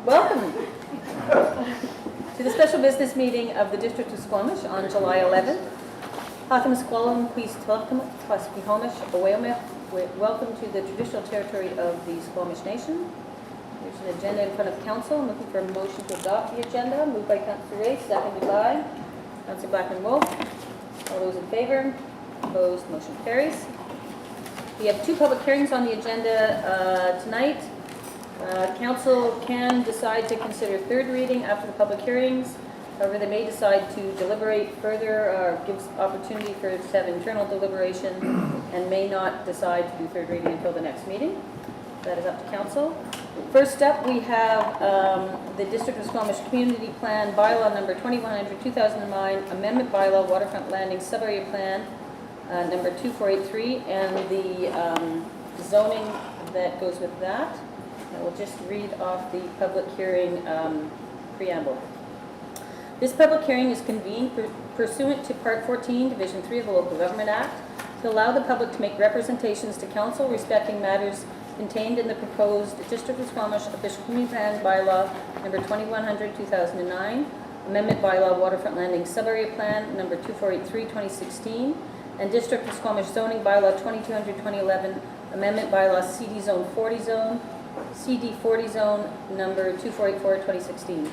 Welcome to the special business meeting of the District of Squamish on July 11th. Welcome to the traditional territory of the Squamish Nation. There's an agenda in front of council. I'm looking for a motion to adopt the agenda. Moved by Councillor Ray, seconded by Councillor Blackman-Wolf. All those in favor? Opposed? Motion carries. We have two public hearings on the agenda tonight. Council can decide to consider third reading after the public hearings. However, they may decide to deliberate further or give opportunity for us to have internal deliberation and may not decide to do third reading until the next meeting. That is up to council. First up, we have the District of Squamish Community Plan Bylaw number 2100-2009, Amendment Bylaw Waterfront Landing Sub-Area Plan number 2483, and the zoning that goes with that. I will just read off the public hearing preamble. This public hearing is convened pursuant to Part 14, Division 3 of the Local Government Act to allow the public to make representations to council respecting matters contained in the proposed District of Squamish Official Community Plan Bylaw number 2100-2009, Amendment Bylaw Waterfront Landing Sub-Area Plan number 2483-2016, and District of Squamish Zoning Bylaw 2200-2011, Amendment Bylaw CD Zone 40 Zone, CD 40 Zone number 2484-2016.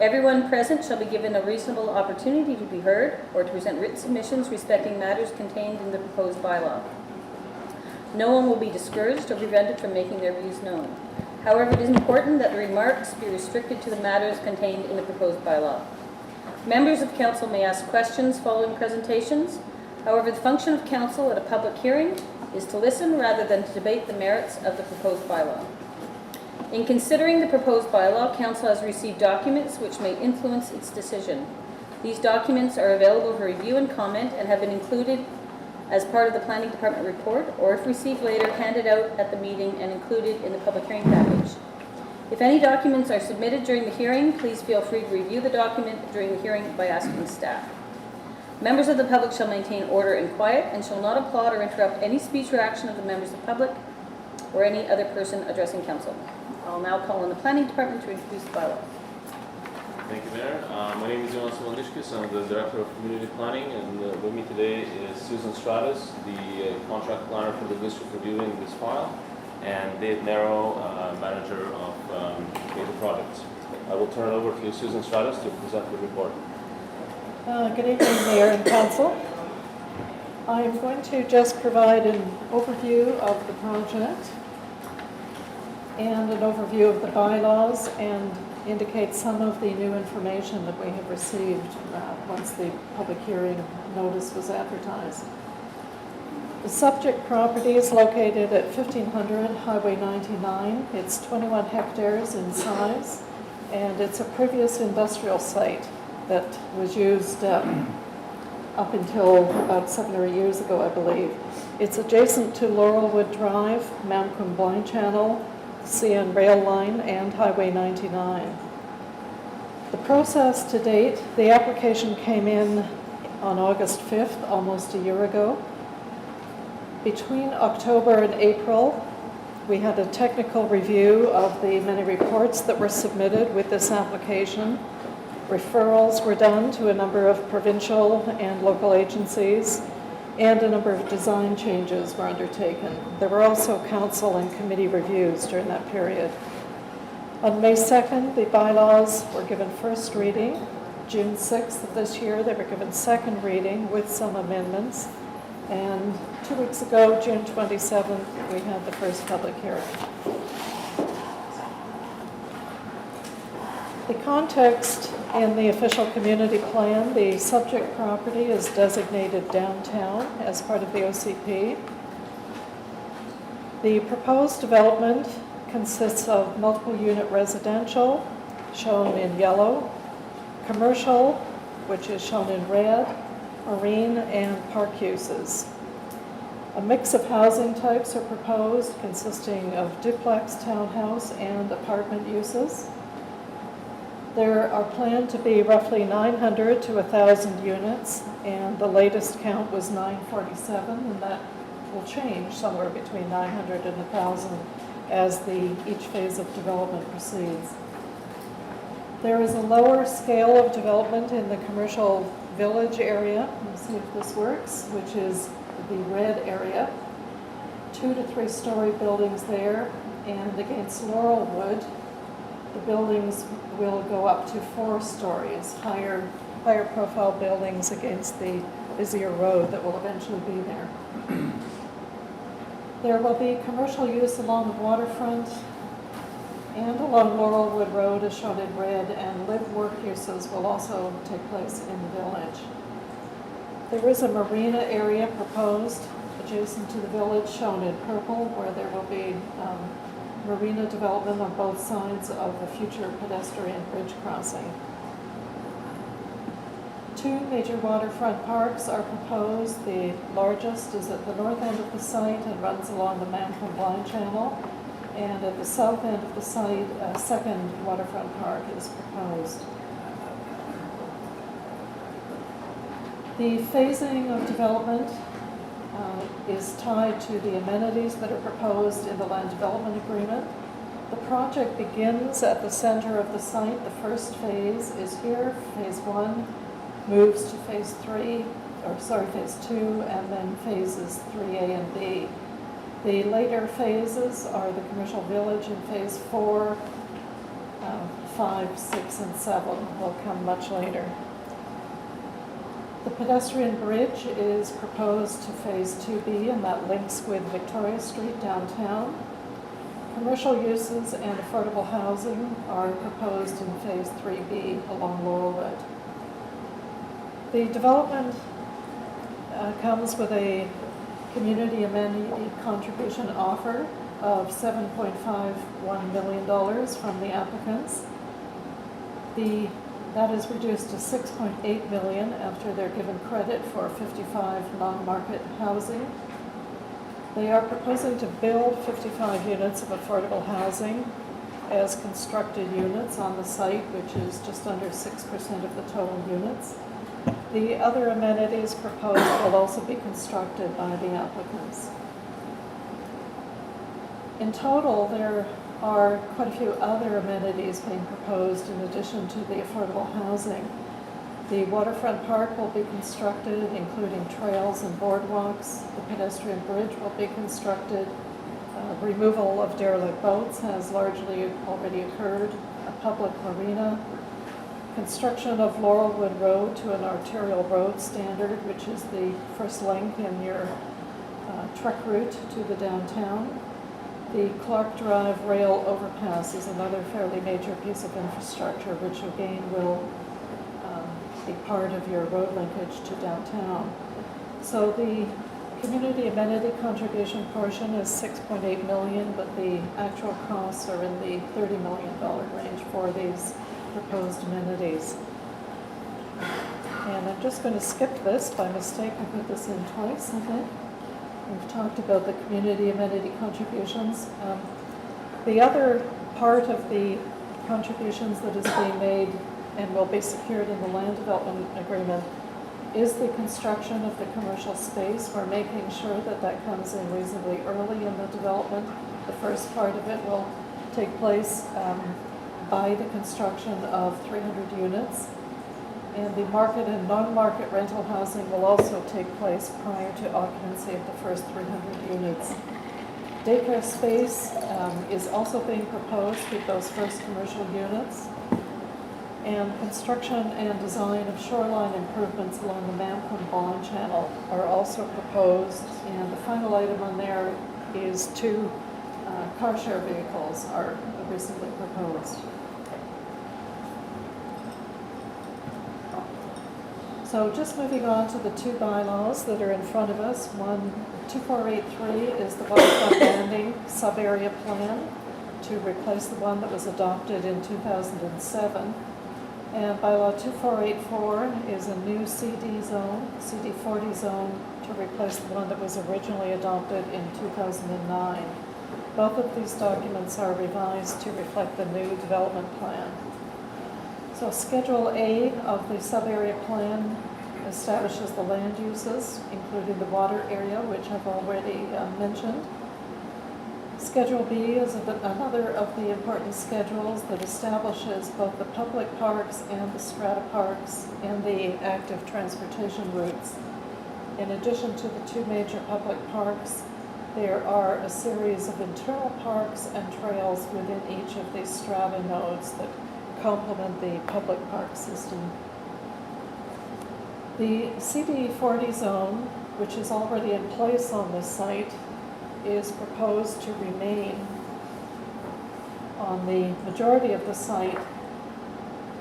Everyone present shall be given a reasonable opportunity to be heard or to present written submissions respecting matters contained in the proposed bylaw. No one will be discouraged or prevented from making their views known. However, it is important that the remarks be restricted to the matters contained in the proposed bylaw. Members of council may ask questions following presentations. However, the function of council at a public hearing is to listen rather than to debate the merits of the proposed bylaw. In considering the proposed bylaw, council has received documents which may influence its decision. These documents are available for review and comment and have been included as part of the Planning Department report, or if received later, handed out at the meeting and included in the public hearing package. If any documents are submitted during the hearing, please feel free to review the document during the hearing by asking staff. Members of the public shall maintain order and quiet and shall not applaud or interrupt any speech or action of the members of the public or any other person addressing council. I'll now call on the Planning Department to introduce the bylaw. Thank you, Mayor. My name is Jonas Wandishkis. I'm the Director of Community Planning, and with me today is Susan Stratus, the contract planner for the district reviewing this file, and Dave Narrow, Manager of Major Projects. I will turn it over to Susan Stratus to present the report. Good evening, Mayor and Council. I'm going to just provide an overview of the project and an overview of the bylaws and indicate some of the new information that we have received once the public hearing notice was advertised. The subject property is located at 1500 Highway 99. It's 21 hectares in size, and it's a previous industrial site that was used up until about 7 or 8 years ago, I believe. It's adjacent to Laurelwood Drive, Mamcombe Blind Channel, CN Rail Line, and Highway 99. The process to date, the application came in on August 5th, almost a year ago. Between October and April, we had a technical review of the many reports that were submitted with this application. Referrals were done to a number of provincial and local agencies, and a number of design changes were undertaken. There were also council and committee reviews during that period. On May 2nd, the bylaws were given first reading. June 6th of this year, they were given second reading with some amendments. And 2 weeks ago, June 27th, we had the first public hearing. The context in the official community plan, the subject property is designated downtown as part of the OCP. The proposed development consists of multiple unit residential, shown in yellow, commercial, which is shown in red, marine, and park uses. A mix of housing types are proposed, consisting of duplex, townhouse, and apartment uses. There are planned to be roughly 900 to 1,000 units, and the latest count was 947, and that will change somewhere between 900 and 1,000 as each phase of development proceeds. There is a lower scale of development in the commercial village area. Let's see if this works, which is the red area. 2 to 3 story buildings there, and against Laurelwood, the buildings will go up to 4 stories, higher profile buildings against the busier road that will eventually be there. There will be commercial use along the waterfront and along Laurelwood Road as shown in red, and live-work uses will also take place in the village. There is a marina area proposed adjacent to the village shown in purple, where there will be marina development on both sides of the future pedestrian bridge crossing. 2 major waterfront parks are proposed. The largest is at the north end of the site and runs along the Mancomb Blind Channel. And at the south end of the site, a second waterfront park is proposed. The phasing of development is tied to the amenities that are proposed in the land development agreement. The project begins at the center of the site. The first phase is here, phase 1, moves to phase 2, and then phases 3A and B. The later phases are the commercial village in phase 4, 5, 6, and 7 will come much later. The pedestrian bridge is proposed to phase 2B, and that links with Victoria Street downtown. Commercial uses and affordable housing are proposed in phase 3B along Laurelwood. The development comes with a community amenity contribution offer of $7.51 million from the applicants. That is reduced to $6.8 million after they're given credit for 55 non-market housing. They are proposing to build 55 units of affordable housing as constructed units on the site, which is just under 6% of the total units. The other amenities proposed will also be constructed by the applicants. In total, there are quite a few other amenities being proposed in addition to the affordable housing. The waterfront park will be constructed, including trails and boardwalks. The pedestrian bridge will be constructed. Removal of derelict boats has largely already occurred. A public marina. Construction of Laurelwood Road to an arterial road standard, which is the first link in your truck route to the downtown. The Clark Drive rail overpass is another fairly major piece of infrastructure, which again will be part of your road linkage to downtown. So the community amenity contribution portion is $6.8 million, but the actual costs are in the $30 million range for these proposed amenities. And I'm just going to skip this by mistake. I put this in twice, I think. We've talked about the community amenity contributions. The other part of the contributions that is being made and will be secured in the land development agreement is the construction of the commercial space. We're making sure that that comes in reasonably early in the development. The first part of it will take place by the construction of 300 units. And the market and non-market rental housing will also take place prior to occupancy of the first 300 units. Daycare space is also being proposed with those first commercial units. And construction and design of shoreline improvements along the Mancomb Blind Channel are also proposed. And the final item on there is 2 car share vehicles are recently proposed. So just moving on to the 2 bylaws that are in front of us. 2483 is the waterfront landing sub-area plan to replace the one that was adopted in 2007. And bylaw 2484 is a new CD zone, CD40 zone, to replace the one that was originally adopted in 2009. Both of these documents are revised to reflect the new development plan. So Schedule A of the sub-area plan establishes the land uses, including the water area, which I've already mentioned. Schedule B is another of the important schedules that establishes both the public parks and the strata parks and the active transportation routes. In addition to the two major public parks, there are a series of internal parks and trails within each of these strata nodes that complement the public park system. The CD40 zone, which is already in place on this site, is proposed to remain on the majority of the site,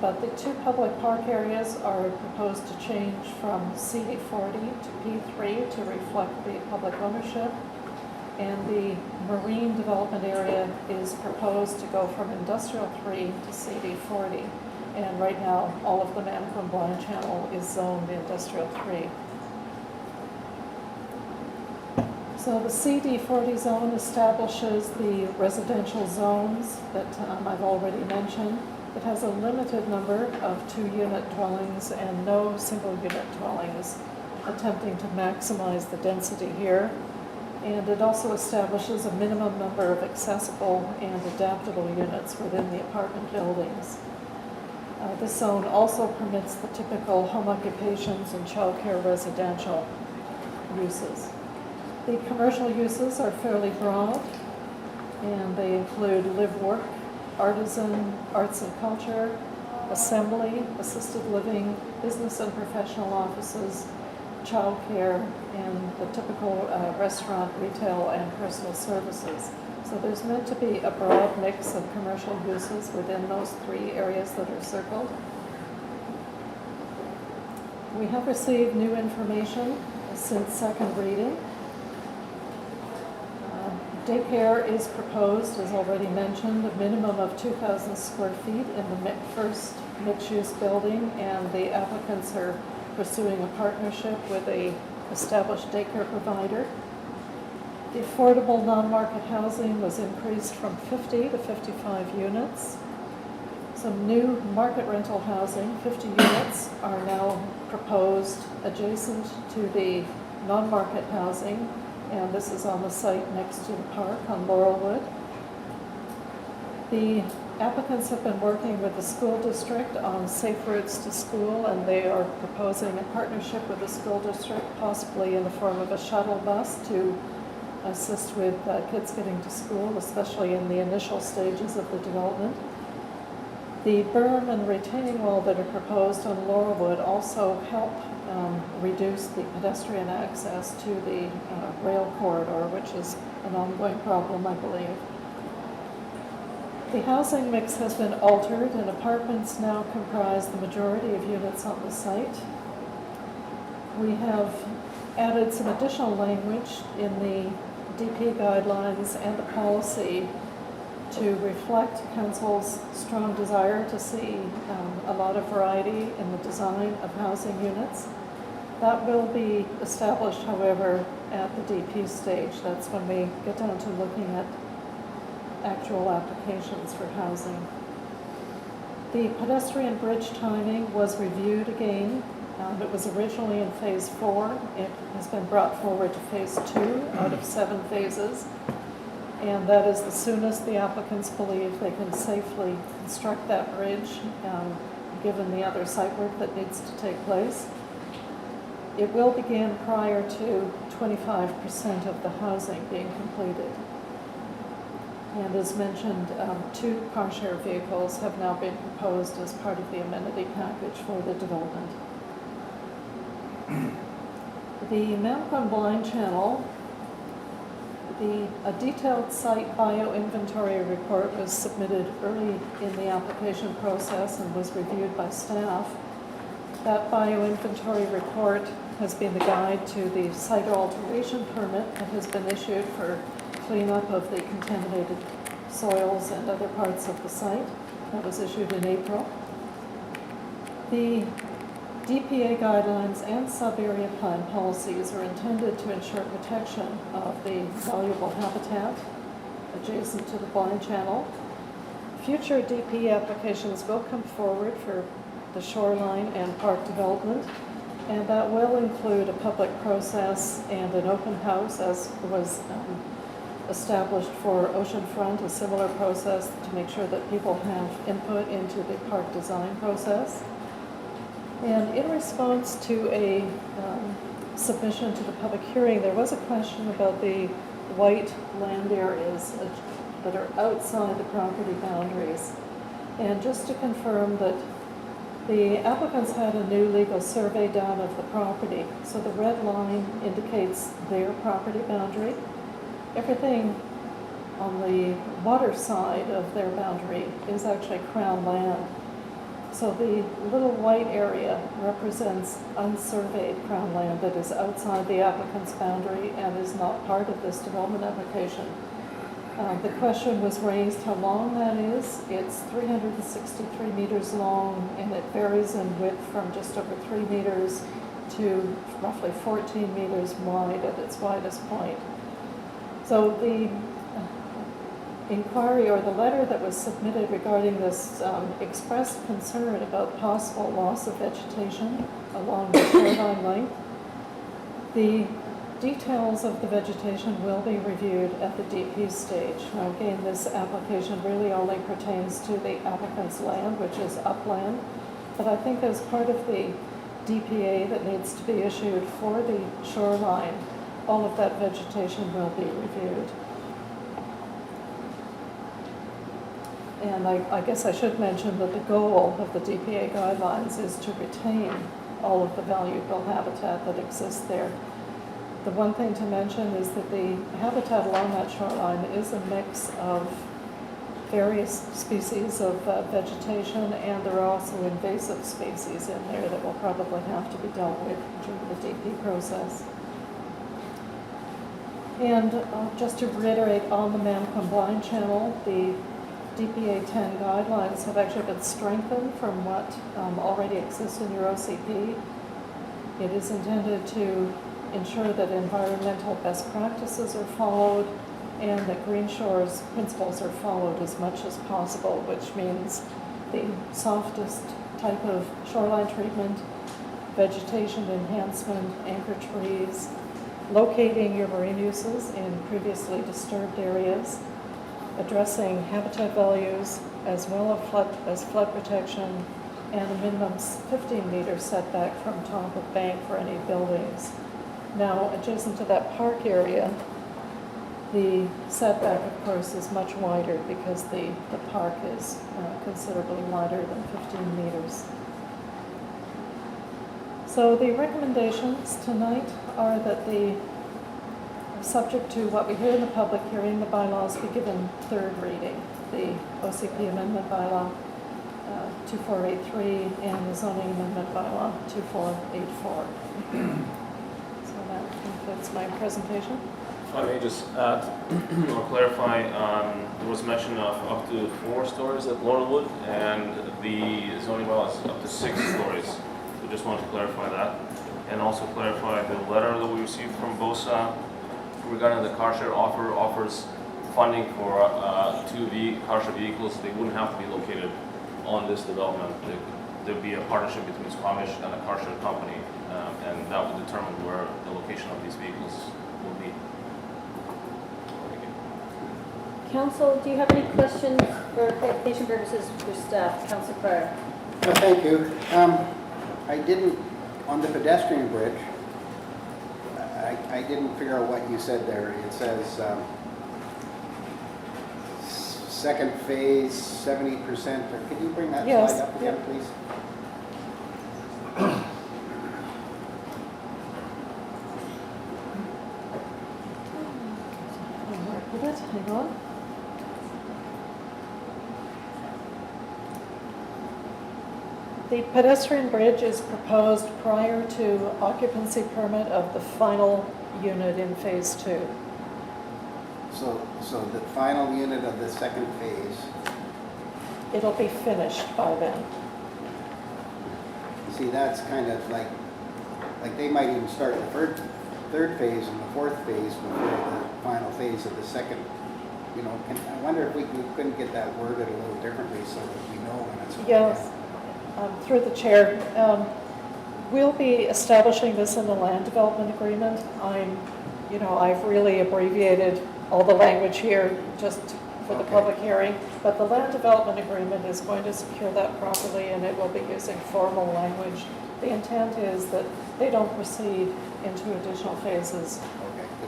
but the two public park areas are proposed to change from CD40 to P3 to reflect the public ownership, and the marine development area is proposed to go from Industrial 3 to CD40. And right now, all of the Manicouagan Blind Channel is zoned Industrial 3. So the CD40 zone establishes the residential zones that I've already mentioned. It has a limited number of 2-unit dwellings and no single-unit dwellings, attempting to maximize the density here. And it also establishes a minimum number of accessible and adaptable units within the apartment buildings. This zone also permits the typical home occupations and childcare residential uses. The commercial uses are fairly broad, and they include live-work, artisan, arts and culture, assembly, assisted living, business and professional offices, childcare, and the typical restaurant, retail, and personal services. So there's meant to be a broad mix of commercial uses within those 3 areas that are circled. We have received new information since second reading. Daycare is proposed, as already mentioned, a minimum of 2,000 square feet in the first mixed-use building, and the applicants are pursuing a partnership with an established daycare provider. The affordable non-market housing was increased from 50 to 55 units. Some new market rental housing, 50 units, are now proposed adjacent to the non-market housing, and this is on the site next to the park on Laurelwood. The applicants have been working with the school district on safe routes to school, and they are proposing a partnership with the school district, possibly in the form of a shuttle bus to assist with kids getting to school, especially in the initial stages of the development. The berm and retaining wall that are proposed on Laurelwood also help reduce the pedestrian access to the rail corridor, which is an ongoing problem, I believe. The housing mix has been altered, and apartments now comprise the majority of units on the site. We have added some additional language in the DP guidelines and the policy to reflect Council's strong desire to see a lot of variety in the design of housing units. That will be established, however, at the DP stage. That's when we get down to looking at actual applications for housing. The pedestrian bridge timing was reviewed again. It was originally in phase 4. It has been brought forward to phase 2 out of 7 phases. And that is the soonest the applicants believe they can safely construct that bridge, given the other site work that needs to take place. It will begin prior to 25% of the housing being completed. And as mentioned, 2 car share vehicles have now been proposed as part of the amenity package for the development. The Manicouagan Blind Channel, a detailed site bioinventory report was submitted early in the application process and was reviewed by staff. That bioinventory report has been the guide to the site alteration permit that has been issued for cleanup of the contaminated soils and other parts of the site. That was issued in April. The DPA guidelines and sub-area plan policies are intended to ensure protection of the valuable habitat adjacent to the blind channel. Future DP applications will come forward for the shoreline and park development, and that will include a public process and an open house, as was established for Oceanfront, a similar process to make sure that people have input into the park design process. And in response to a submission to the public hearing, there was a question about the white land areas that are outside the property boundaries. And just to confirm that the applicants had a new legal survey done of the property. So the red line indicates their property boundary. Everything on the water side of their boundary is actually Crown land. So the little white area represents unsurveyed Crown land that is outside the applicant's boundary and is not part of this development application. The question was raised how long that is. It's 363 meters long, and it varies in width from just over 3 meters to roughly 14 meters wide at its widest point. So the inquiry or the letter that was submitted regarding this expressed concern about possible loss of vegetation along the shoreline length. The details of the vegetation will be reviewed at the DP stage. Now again, this application really only pertains to the applicant's land, which is upland, but I think as part of the DPA that needs to be issued for the shoreline, all of that vegetation will be reviewed. And I guess I should mention that the goal of the DPA guidelines is to retain all of the valuable habitat that exists there. The one thing to mention is that the habitat along that shoreline is a mix of various species of vegetation, and there are also invasive species in there that will probably have to be dealt with during the DP process. And just to reiterate, on the Manicom Blind Channel, the DPA 10 guidelines have actually been strengthened from what already exists in your OCP. It is intended to ensure that environmental best practices are followed and that Green Shore's principles are followed as much as possible, which means the softest type of shoreline treatment, vegetation enhancement, anchor trees, locating your marine uses in previously disturbed areas, addressing habitat values as well as flood protection, and a minimum 15-meter setback from top of bank for any buildings. Now, adjacent to that park area, the setback, of course, is much wider because the park is considerably wider than 15 meters. So the recommendations tonight are that subject to what we hear in the public hearing, the bylaws be given third reading. The OCP amendment bylaw 2483 and the zoning amendment bylaw 2484. So that concludes my presentation. If I may just add or clarify, there was mention of up to 4 stories at Laurelwood, and the zoning bylaw is up to 6 stories. So just wanted to clarify that. And also clarify the letter that we received from BOSA regarding the car share offers funding for 2 car share vehicles. They wouldn't have to be located on this development. There'd be a partnership between Squamish and a car share company, and that would determine where the location of these vehicles will be. Council, do you have any questions for clarification purposes for staff? Council Pryor. Thank you. I didn't, on the pedestrian bridge, I didn't figure out what you said there. It says second phase, 70%. Could you bring that Yes, slide up again, yep. please? Where put it? Hang on. The pedestrian bridge is proposed prior to occupancy permit of the final unit in phase 2. So the final unit of the second phase, It'll be finished by then. see, that's kind of like they might even start the third phase and the fourth phase before the final phase of the second. You know, I wonder if we couldn't get that worded a little differently so that we know when it's. Yes, through the chair. We'll be establishing this in the land development agreement. I'm I've really abbreviated all the language here just for the Okay. public hearing, but the land development agreement is going to secure that properly, and it will be using formal language. The intent is that they don't proceed into additional phases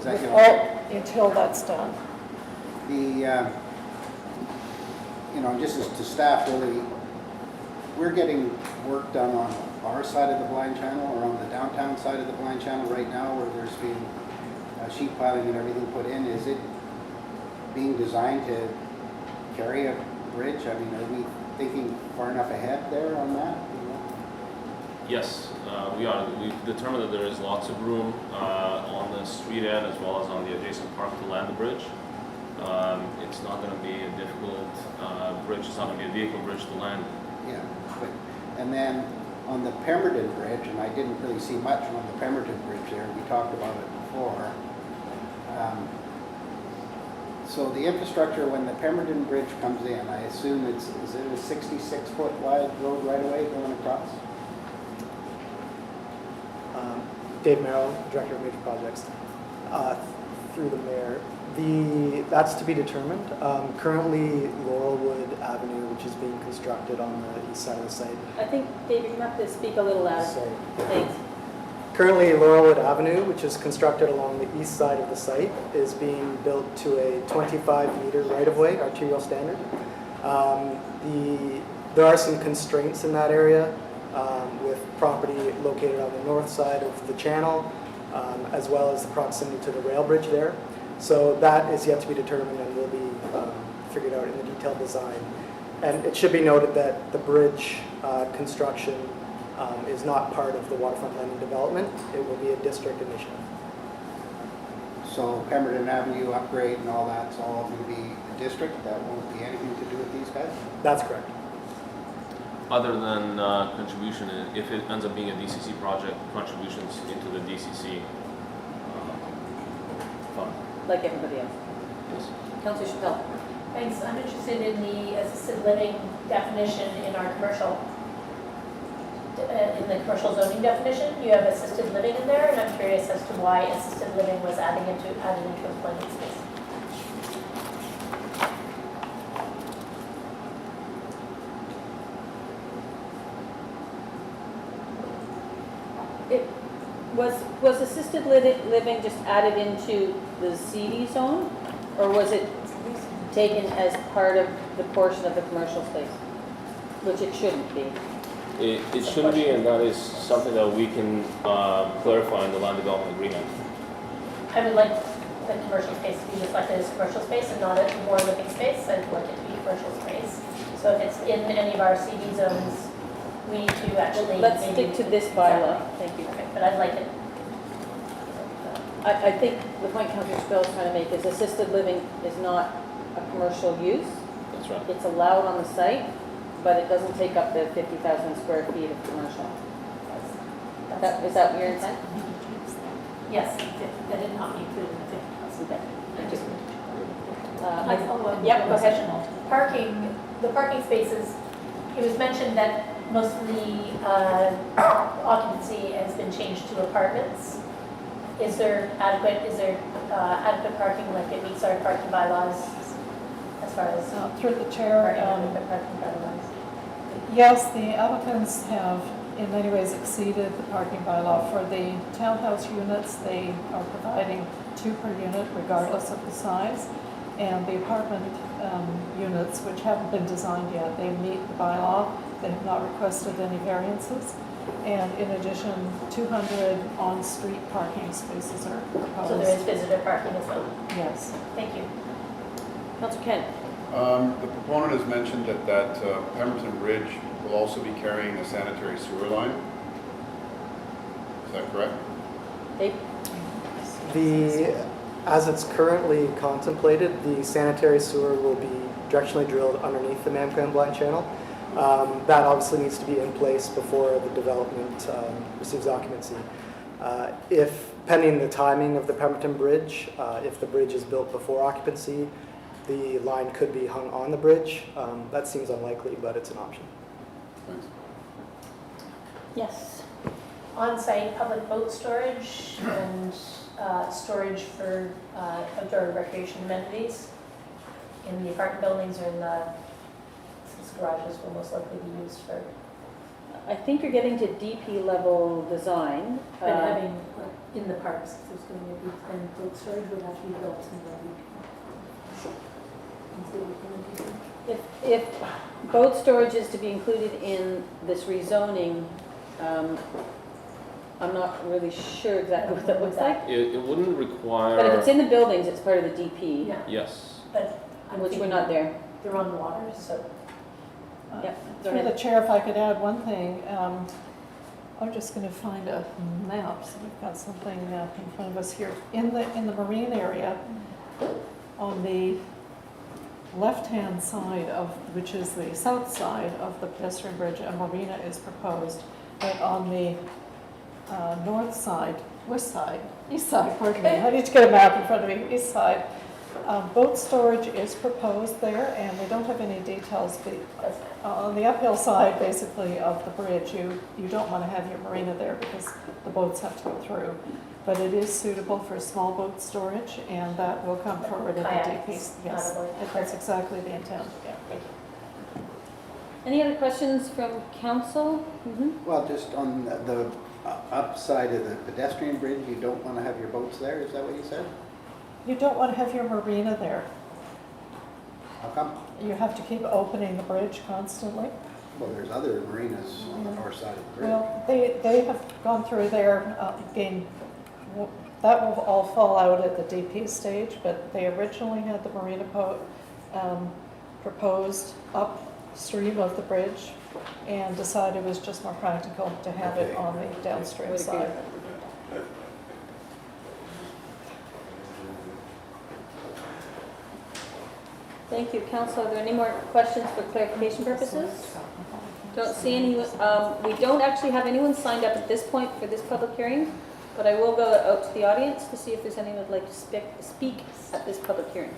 Okay, 'cause I, until that's done. just as to staff, really, we're getting work done on our side of the blind channel, or on the downtown side of the blind channel right now, where there's been sheet piling and everything put in. Is it being designed to carry a bridge? I mean, are we thinking far enough ahead there on that? Yes, we are. We've determined that there is lots of room on the street end as well as on the adjacent park to land the bridge. It's not going to be a difficult bridge. It's not going to be a vehicle bridge to land. Yeah, but, and then on the Pemberton Bridge, and I didn't really see much on the Pemberton Bridge there, we talked about it before. So the infrastructure, when the Pemberton Bridge comes in, I assume is it a 66-foot wide road right away going across? Dave Merrill, Director of Major Projects. Through the mayor. That's to be determined. Currently, Laurelwood Avenue, which is being constructed on the east side of the site. I think, David, you have to speak a little louder. Sorry. Thanks. Currently, Laurelwood Avenue, which is constructed along the east side of the site, is being built to a 25-meter right-of-way, arterial standard. There are some constraints in that area with property located on the north side of the channel, as well as the proximity to the rail bridge there. So that is yet to be determined and will be figured out in the detailed design. And it should be noted that the bridge construction is not part of the waterfront landing development. It will be a district initiative. So Pemberton Avenue upgrade and all that's all going to be a district? That won't be anything to do with these guys? That's correct. Other than contribution, if it ends up being a DCC project, contributions into the DCC fund. Like everybody else. Yes. Councillor Chappelle. Thanks. I'm interested in the assisted living definition in our commercial, in the commercial zoning definition. You have assisted living in there, and I'm curious as to why assisted living was added into employment space. It was assisted living just added into the CD zone, or was it taken as part of the portion of the commercial space, which it shouldn't be? It shouldn't be, and that is something that we can clarify in the land development agreement. I would like the commercial space to be reflected as commercial space and not a more living space. I'd like it to be commercial space. So if it's in any of our CD zones, we need to actually. Let's maybe- stick to this bylaw. Thank you. Perfect, but I'd like it. I think the point Councillor Chappelle is trying to make is assisted living is not a commercial use. That's right. It's allowed on the site, but it doesn't take up the 50,000 square feet of commercial. Is that your intent? Yes, that did not be included in the 50,000. Okay. Thank you. Can I follow up? Yep, go ahead. Parking, the parking spaces, it was mentioned that most of the occupancy has been changed to apartments. Is there adequate parking, like it meets our parking bylaws as far as Through the chair, adequate parking bylaws? yes, the applicants have in many ways exceeded the parking bylaw. For the townhouse units, they are providing 2 per unit regardless of the size. And the apartment units, which haven't been designed yet, they meet the bylaw. They have not requested any variances. And in addition, 200 on-street parking spaces are proposed. So there is visitor parking as well. Yes. Thank you. Councillor Kent. The proponent has mentioned that Pemberton Bridge will also be carrying a sanitary sewer line. Is that correct? Dave? As it's currently contemplated, the sanitary sewer will be directionally drilled underneath the Mamcan Blind Channel. That obviously needs to be in place before the development receives occupancy. If pending the timing of the Pemberton Bridge, if the bridge is built before occupancy, the line could be hung on the bridge. That seems unlikely, but it's an option. Thanks. Yes. On-site public boat storage and storage for outdoor recreation amenities in the apartment buildings or in the, since garages will most likely be used for, I think you're getting to DP level design. but having in the parks, if there's going to be, then boat storage would have to be built in the If boat storage is to be included in this rezoning, I'm not really sure exactly what that looks like. It wouldn't require. But if it's in the buildings, it's part of the DP, Yeah, Yes. but I'm which we're thinking not there. they're on water, so. Yep, go Through the ahead. chair, if I could add one thing, I'm just going to find a map, so we've got something in front of us here. In the marine area, on the left-hand side of, which is the south side of the pedestrian bridge, a marina is proposed. But on the north side, west side, east side, pardon me, I need to get a map in front of me, east side, boat storage is proposed there, and we don't have any details. On the uphill side, basically, of the bridge, you don't want to have your marina there because the boats have to go through. But it is suitable for small boat storage, and that will come forward in the DP. Kayaks, Yes, paddleboard. that's exactly the intent, yeah. Any other questions from council? Well, just on the upside of the pedestrian bridge, you don't want to have your boats there, is that what you said? You don't want to have your marina there. How come? You have to keep opening the bridge constantly. Well, there's other marinas on the north side of the bridge. Well, they have gone through there, again, that will all fall out at the DP stage, but they originally had the marina proposed upstream of the bridge and decided it was just more practical to have it on the downstream Would agree with side. that. Thank you. Council, are there any more questions for clarification purposes? Don't see any. We don't actually have anyone signed up at this point for this public hearing, but I will go out to the audience to see if there's anyone who'd like to speak at this public hearing.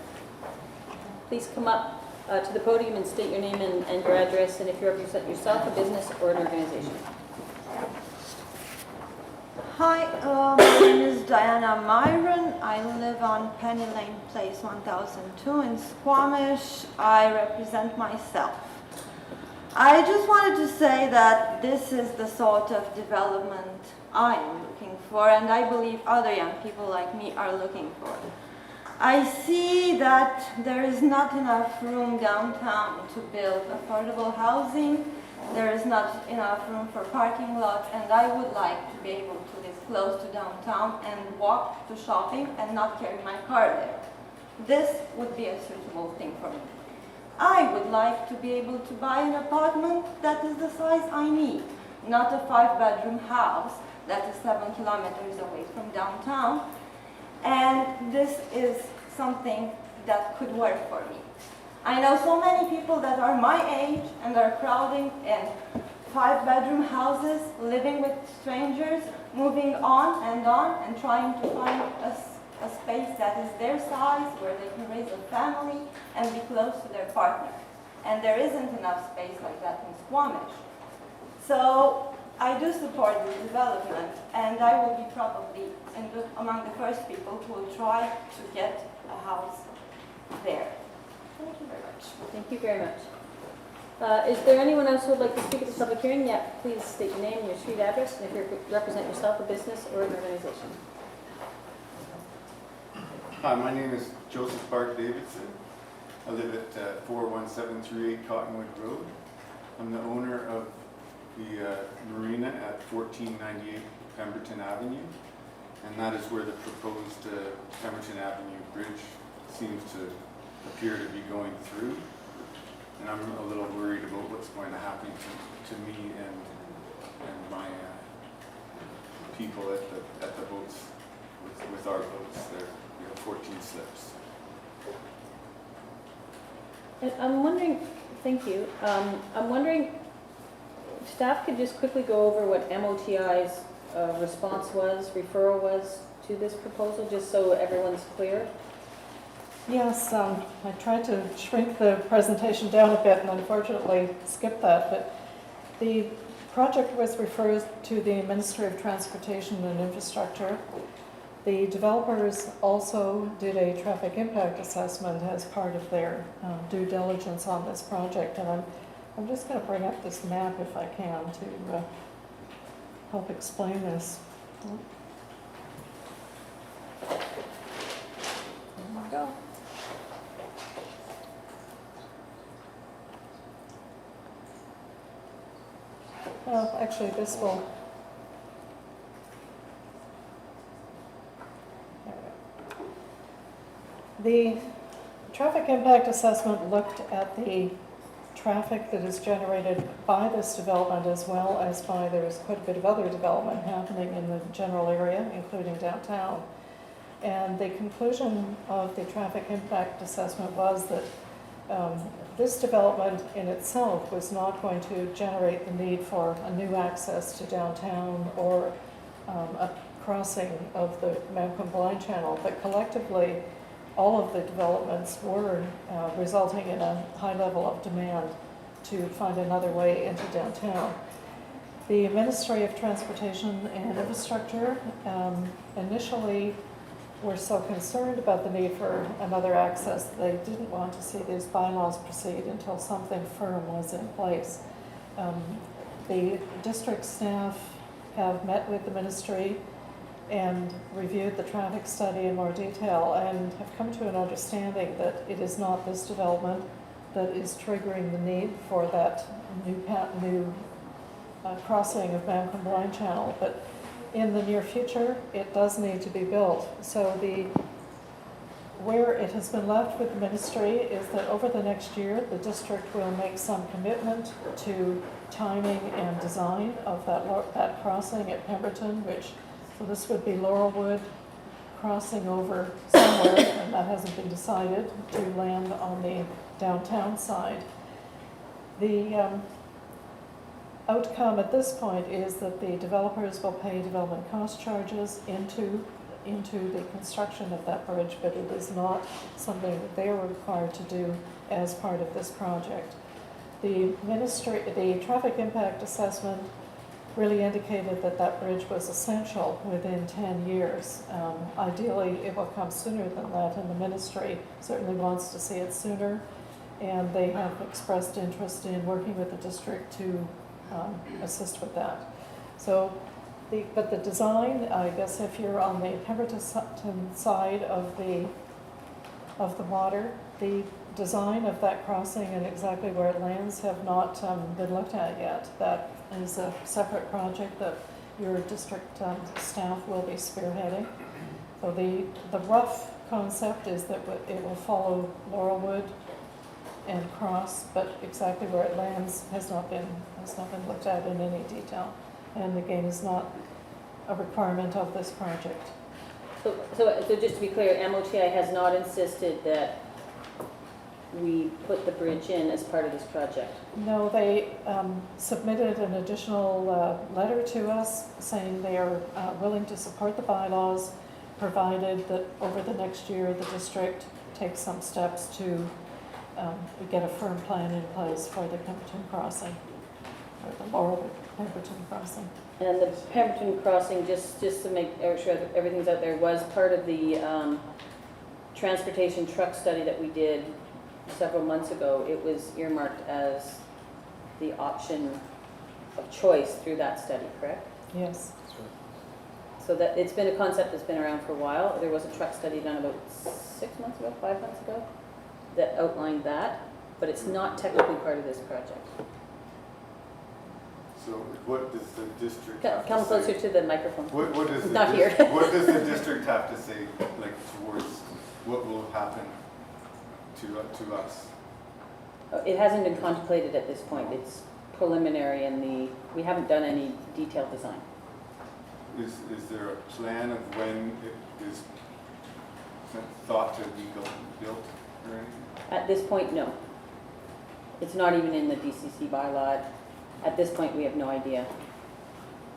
Please come up to the podium and state your name and your address, and if you represent yourself, a business, or an organization. Hi, my name is Diana Myron. I live on Penny Lane Place 1002 in Squamish. I represent myself. I just wanted to say that this is the sort of development I am looking for, and I believe other young people like me are looking for. I see that there is not enough room downtown to build affordable housing. There is not enough room for parking lots, and I would like to be able to live close to downtown and walk to shopping and not carry my car there. This would be a suitable thing for me. I would like to be able to buy an apartment that is the size I need, not a 5-bedroom house that is 7 kilometers away from downtown. And this is something that could work for me. I know so many people that are my age and are crowding in 5-bedroom houses, living with strangers, moving on and trying to find a space that is their size, where they can raise a family and be close to their partner. And there isn't enough space like that in Squamish. So I do support this development, and I will be probably among the first people who will try to get a house there. Thank you very much. Thank you very much. Is there anyone else who would like to speak at this public hearing? Yeah, please state your name, your street address, and if you represent yourself, a business, or an organization. Hi, my name is Joseph Bart Davidson. I live at 41738 Cottonwood Road. I'm the owner of the marina at 1498 Pemberton Avenue, and that is where the proposed Pemberton Avenue bridge seems to appear to be going through. And I'm a little worried about what's going to happen to me and my people at the boats, with our boats there. We have 14 slips. And I'm wondering, thank you, I'm wondering, if staff could just quickly go over what MOTI's response was, referral was to this proposal, just so everyone's clear. Yes, I tried to shrink the presentation down a bit and unfortunately skipped that, but the project was referred to the Ministry of Transportation and Infrastructure. The developers also did a traffic impact assessment as part of their due diligence on this project, and I'm just going to bring up this map if I can to help explain this. There we go. Well, actually, this will. There we go. The traffic impact assessment looked at the traffic that is generated by this development as well as by, there's quite a bit of other development happening in the general area, including downtown. And the conclusion of the traffic impact assessment was that this development in itself was not going to generate the need for a new access to downtown or a crossing of the Malcolm Blind Channel, but collectively all of the developments were resulting in a high level of demand to find another way into downtown. The Ministry of Transportation and Infrastructure initially were so concerned about the need for another access that they didn't want to see these bylaws proceed until something firm was in place. The district staff have met with the ministry and reviewed the traffic study in more detail and have come to an understanding that it is not this development that is triggering the need for that new crossing of Malcolm Blind Channel, but in the near future, it does need to be built. So where it has been left with the ministry is that over the next year, the district will make some commitment to timing and design of that crossing at Pemberton, so this would be Laurelwood crossing over somewhere, and that hasn't been decided, to land on the downtown side. The outcome at this point is that the developers will pay development cost charges into the construction of that bridge, but it is not something that they are required to do as part of this project. The traffic impact assessment really indicated that that bridge was essential within 10 years. Ideally, it will come sooner than that, and the ministry certainly wants to see it sooner, and they have expressed interest in working with the district to assist with that. So, but the design, I guess if you're on the Pemberton side of the water, the design of that crossing and exactly where it lands have not been looked at yet. That is a separate project that your district staff will be spearheading. So the rough concept is that it will follow Laurelwood and cross, but exactly where it lands has not been looked at in any detail, and again is not a requirement of this project. So just to be clear, MOTI has not insisted that we put the bridge in as part of this project? No, they submitted an additional letter to us saying they are willing to support the bylaws, provided that over the next year the district takes some steps to get a firm plan in place for the Pemberton crossing, or the Laurel Pemberton crossing. And the Pemberton crossing, just to make sure that everything's out there, was part of the transportation truck study that we did several months ago. It was earmarked as the option of choice through that study, correct? Yes. So that it's been a concept that's been around for a while. There was a truck study done about 6 months ago, 5 months ago, that outlined that, but it's not technically part of this project. So what does the district have Come to closer say? to the microphone. What does It's the not here. what does the district have to say, like, towards what will happen to us? It hasn't been contemplated at this point. It's preliminary, and we haven't done any detailed design. Is there a plan of when it is thought to be built or anything? At this point, no. It's not even in the DCC bylaw. At this point, we have no idea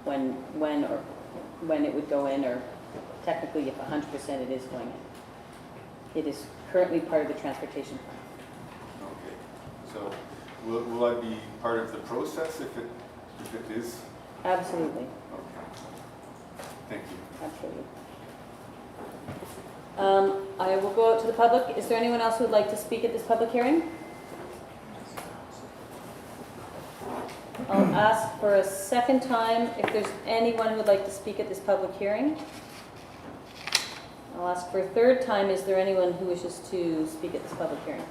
when it would go in, or technically if 100% it is going in. It is currently part of the transportation plan. Okay, so will I be part of the process if it is? Absolutely, Okay, thank you. absolutely. I will go out to the public. Is there anyone else who would like to speak at this public hearing? I'll ask for a second time if there's anyone who would like to speak at this public hearing. I'll ask for a third time, is there anyone who wishes to speak at this public hearing?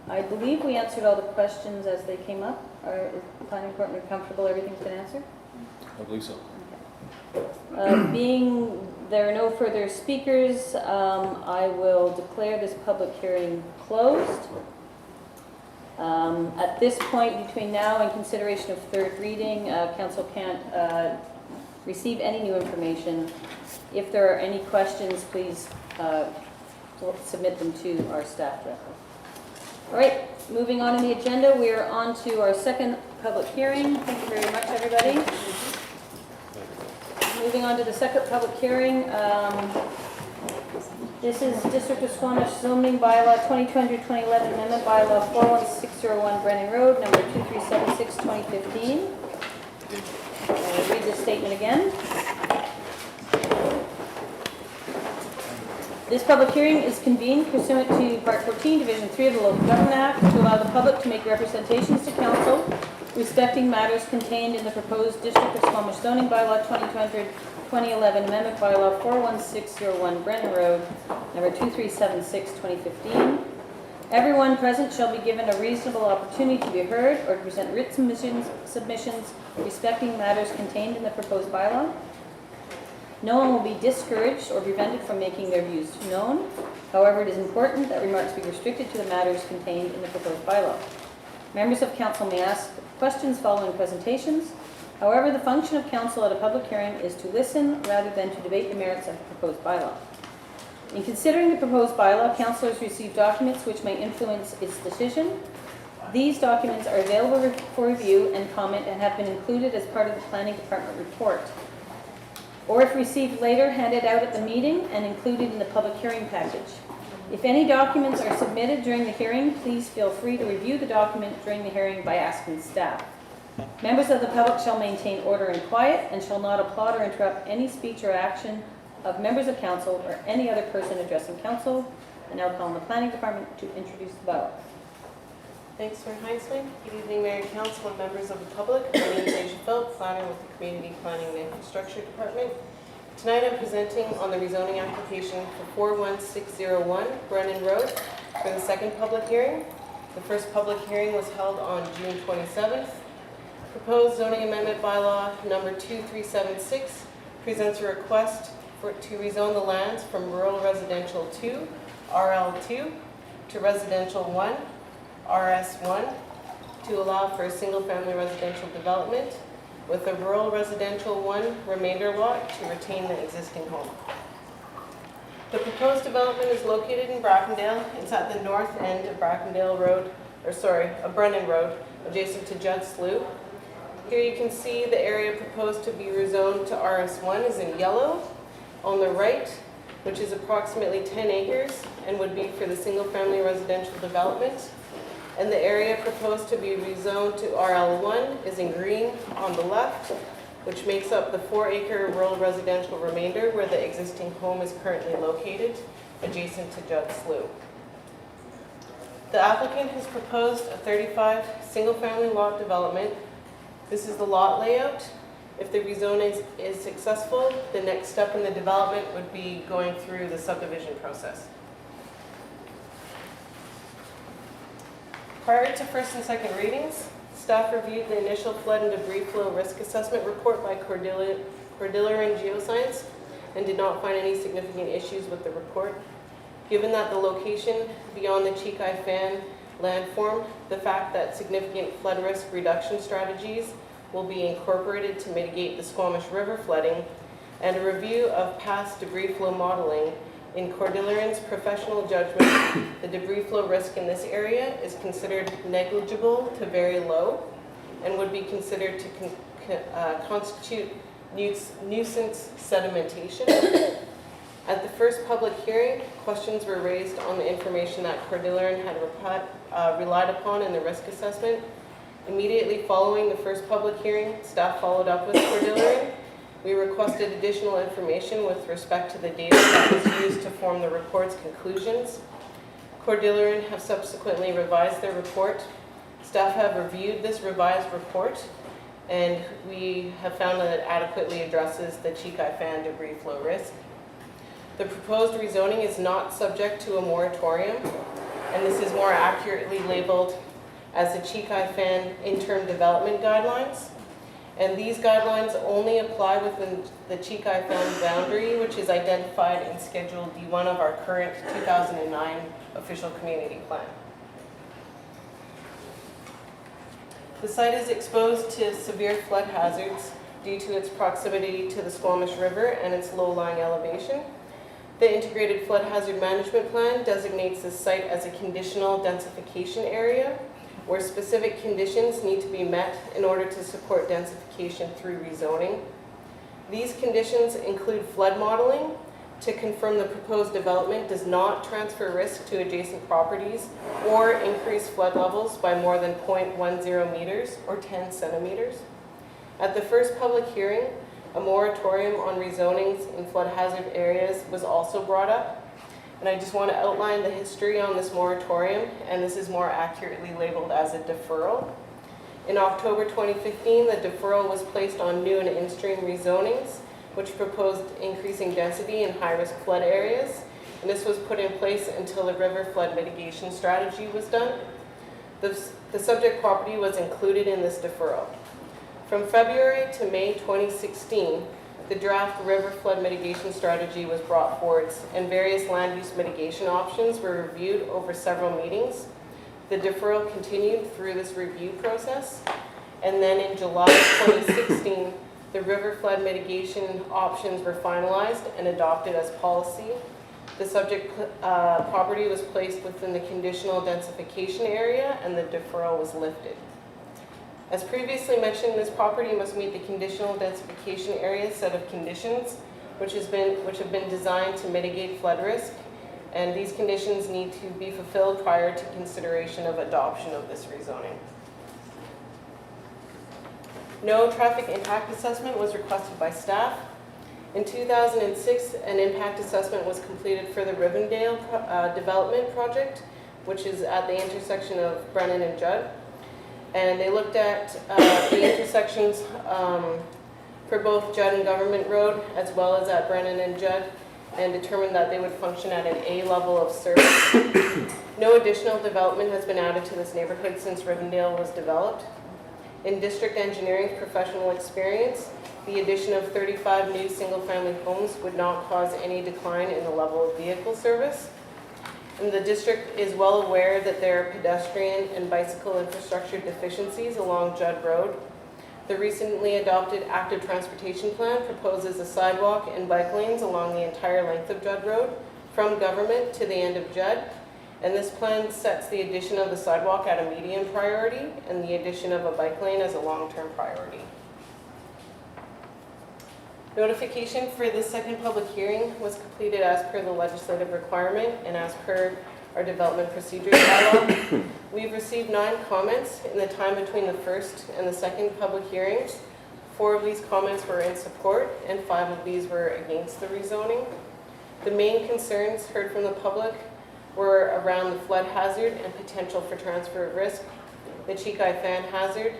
I believe we answered all the questions as they came up. Is the planning department comfortable everything's been answered? I believe so. Being there are no further speakers, I will declare this public hearing closed. At this point, between now and consideration of third reading, council can't receive any new information. If there are any questions, please submit them to our staff directly. All right, moving on in the agenda, we are on to our second public hearing. Thank you very much, everybody. Moving on to the second public hearing. This is District of Squamish Zoning Bylaw 2020-2011 Amendment Bylaw 41601 Brennan Road, number 2376, 2015. I'll read this statement again. This public hearing is convened pursuant to Part 14, Division 3 of the Local Government Act to allow the public to make representations to council respecting matters contained in the proposed District of Squamish Zoning Bylaw 2020-2011 Amendment Bylaw 41601 Brennan Road, number 2376, 2015. Everyone present shall be given a reasonable opportunity to be heard or to present written submissions respecting matters contained in the proposed bylaw. No one will be discouraged or prevented from making their views known. However, it is important that remarks be restricted to the matters contained in the proposed bylaw. Members of council may ask questions following presentations. However, the function of council at a public hearing is to listen rather than to debate the merits of the proposed bylaw. In considering the proposed bylaw, councillors receive documents which may influence its decision. These documents are available for review and comment and have been included as part of the planning department report, or if received later, handed out at the meeting and included in the public hearing package. If any documents are submitted during the hearing, please feel free to review the document during the hearing by asking staff. Members of the public shall maintain order and quiet and shall not applaud or interrupt any speech or action of members of council or any other person addressing council. I now call on the planning department to introduce the bylaw. Thanks, Mayor Heisling. Good evening, Mayor and Council and members of the public. My name is Asia Philp, planner with the Community Planning and Infrastructure Department. Tonight I'm presenting on the rezoning application for 41601 Brennan Road for the second public hearing. The first public hearing was held on June 27th. Proposed zoning amendment bylaw number 2376 presents a request to rezone the lands from rural residential 2, RL2, to residential 1, RS1, to allow for a single-family residential development with a rural residential 1 remainder lot to retain the existing home. The proposed development is located in Brackendale. It's at the north end of Brennan Road, adjacent to Judd Slough. Here you can see the area proposed to be rezoned to RS1 is in yellow on the right, which is approximately 10 acres and would be for the single-family residential development. And the area proposed to be rezoned to RL1 is in green on the left, which makes up the 4-acre rural residential remainder where the existing home is currently located, adjacent to Judd Slough. The applicant has proposed a 35 single-family lot development. This is the lot layout. If the rezoning is successful, the next step in the development would be going through the subdivision process. Prior to first and second readings, staff reviewed the initial flood and debris flow risk assessment report by Cordillera Geoscience and did not find any significant issues with the report. Given that the location beyond the Chikai Fan landform, the fact that significant flood risk reduction strategies will be incorporated to mitigate the Squamish River flooding, and a review of past debris flow modeling, in Cordilleran's professional judgment, the debris flow risk in this area is considered negligible to very low and would be considered to constitute nuisance sedimentation. At the first public hearing, questions were raised on the information that Cordilleran had relied upon in the risk assessment. Immediately following the first public hearing, staff followed up with Cordilleran We requested additional information with respect to the data that was used to form the report's conclusions. Cordilleran have subsequently revised their report. Staff have reviewed this revised report, and we have found that it adequately addresses the Chikai Fan debris flow risk. The proposed rezoning is not subject to a moratorium, and this is more accurately labeled as the Chikai Fan interim development guidelines. And these guidelines only apply within the Chikai Fan boundary, which is identified in Schedule D1 of our current 2009 official community plan. The site is exposed to severe flood hazards due to its proximity to the Squamish River and its low-lying elevation. The Integrated Flood Hazard Management Plan designates this site as a conditional densification area where specific conditions need to be met in order to support densification through rezoning. These conditions include flood modeling to confirm the proposed development does not transfer risk to adjacent properties or increase flood levels by more than 0.10 meters or 10 centimeters. At the first public hearing, a moratorium on rezonings in flood hazard areas was also brought up. And I just want to outline the history on this moratorium, and this is more accurately labeled as a deferral. In October 2015, the deferral was placed on new and in-stream rezonings, which proposed increasing density in high-risk flood areas. And this was put in place until the river flood mitigation strategy was done. The subject property was included in this deferral. From February to May 2016, the draft river flood mitigation strategy was brought forward, and various land use mitigation options were reviewed over several meetings. The deferral continued through this review process, and then in July 2016, the river flood mitigation options were finalized and adopted as policy. The subject property was placed within the conditional densification area, and the deferral was lifted. As previously mentioned, this property must meet the conditional densification area set of conditions, which have been designed to mitigate flood risk, and these conditions need to be fulfilled prior to consideration of adoption of this rezoning. No traffic impact assessment was requested by staff. In 2006, an impact assessment was completed for the Rivendale development project, which is at the intersection of Brennan and Judd. And they looked at the intersections for both Judd and Government Road, as well as at Brennan and Judd, and determined that they would function at an A level of service. No additional development has been added to this neighborhood since Rivendale was developed. In district engineering's professional experience, the addition of 35 new single-family homes would not cause any decline in the level of vehicle service. And the district is well aware that there are pedestrian and bicycle infrastructure deficiencies along Judd Road. The recently adopted active transportation plan proposes a sidewalk and bike lanes along the entire length of Judd Road from Government to the end of Judd. And this plan sets the addition of the sidewalk at a medium priority and the addition of a bike lane as a long-term priority. Notification for the second public hearing was completed as per the legislative requirement and as per our development procedures bylaw. We've received 9 comments in the time between the first and the second public hearings. 4 of these comments were in support and 5 of these were against the rezoning. The main concerns heard from the public were around the flood hazard and potential for transfer of risk, the Chikai Fan hazard,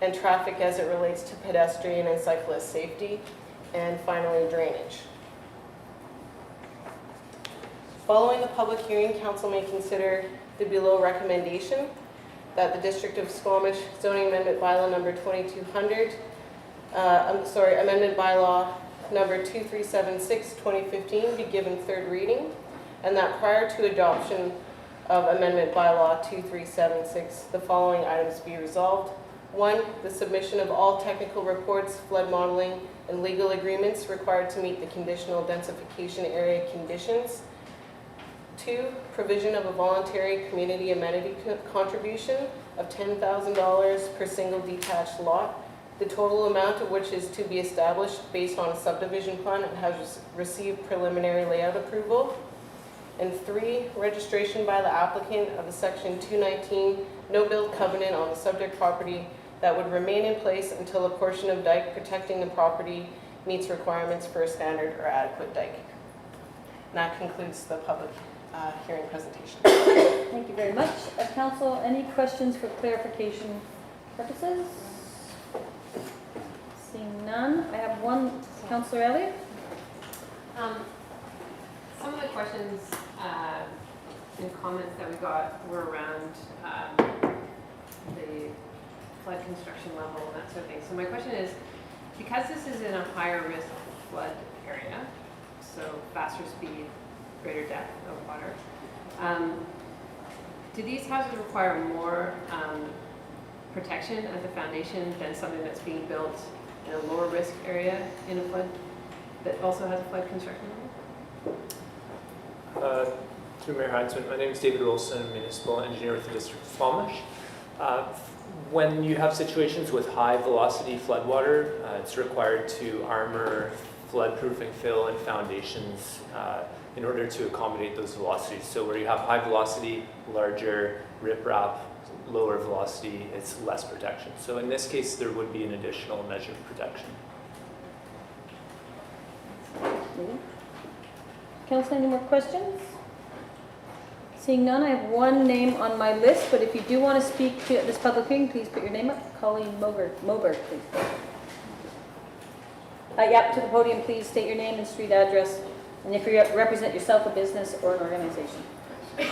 and traffic as it relates to pedestrian and cyclist safety, and finally drainage. Following the public hearing, council may consider the below recommendation that the District of Squamish Zoning Amendment Bylaw number 2200, Amendment Bylaw number 2376/2015 be given third reading, and that prior to adoption of Amendment Bylaw 2376, the following items be resolved. 1, the submission of all technical reports, flood modeling, and legal agreements required to meet the conditional densification area conditions. 2, provision of a voluntary community amenity contribution of $10,000 per single detached lot, the total amount of which is to be established based on a subdivision plan and has received preliminary layout approval. And 3, registration by the applicant of the Section 219 no-build covenant on the subject property that would remain in place until a portion of dike protecting the property meets requirements for a standard or adequate dike. And that concludes the public hearing presentation. Thank you very much. Council, any questions for clarification purposes? Seeing none, I have one. Councillor Elliott? Some of the questions and comments that we got were around the flood construction level and that sort of thing. So my question is, because this is in a higher risk flood area, so faster speed, greater depth of water, do these houses require more protection at the foundation than something that's being built in a lower risk area in a flood that also has a flood construction level? Through Mayor Heinzman, my name is David Olson, Municipal Engineer with the District of Squamish. When you have situations with high velocity floodwater, it's required to armor flood-proofing fill and foundations in order to accommodate those velocities. So where you have high velocity, larger riprap, lower velocity, it's less protection. So in this case, there would be an additional measure of protection. Council, any more questions? Seeing none, I have one name on my list, but if you do want to speak to this public hearing, please put your name up. Colleen Moberg, please. To the podium, please state your name and street address, and if you represent yourself, a business or an organization. Thank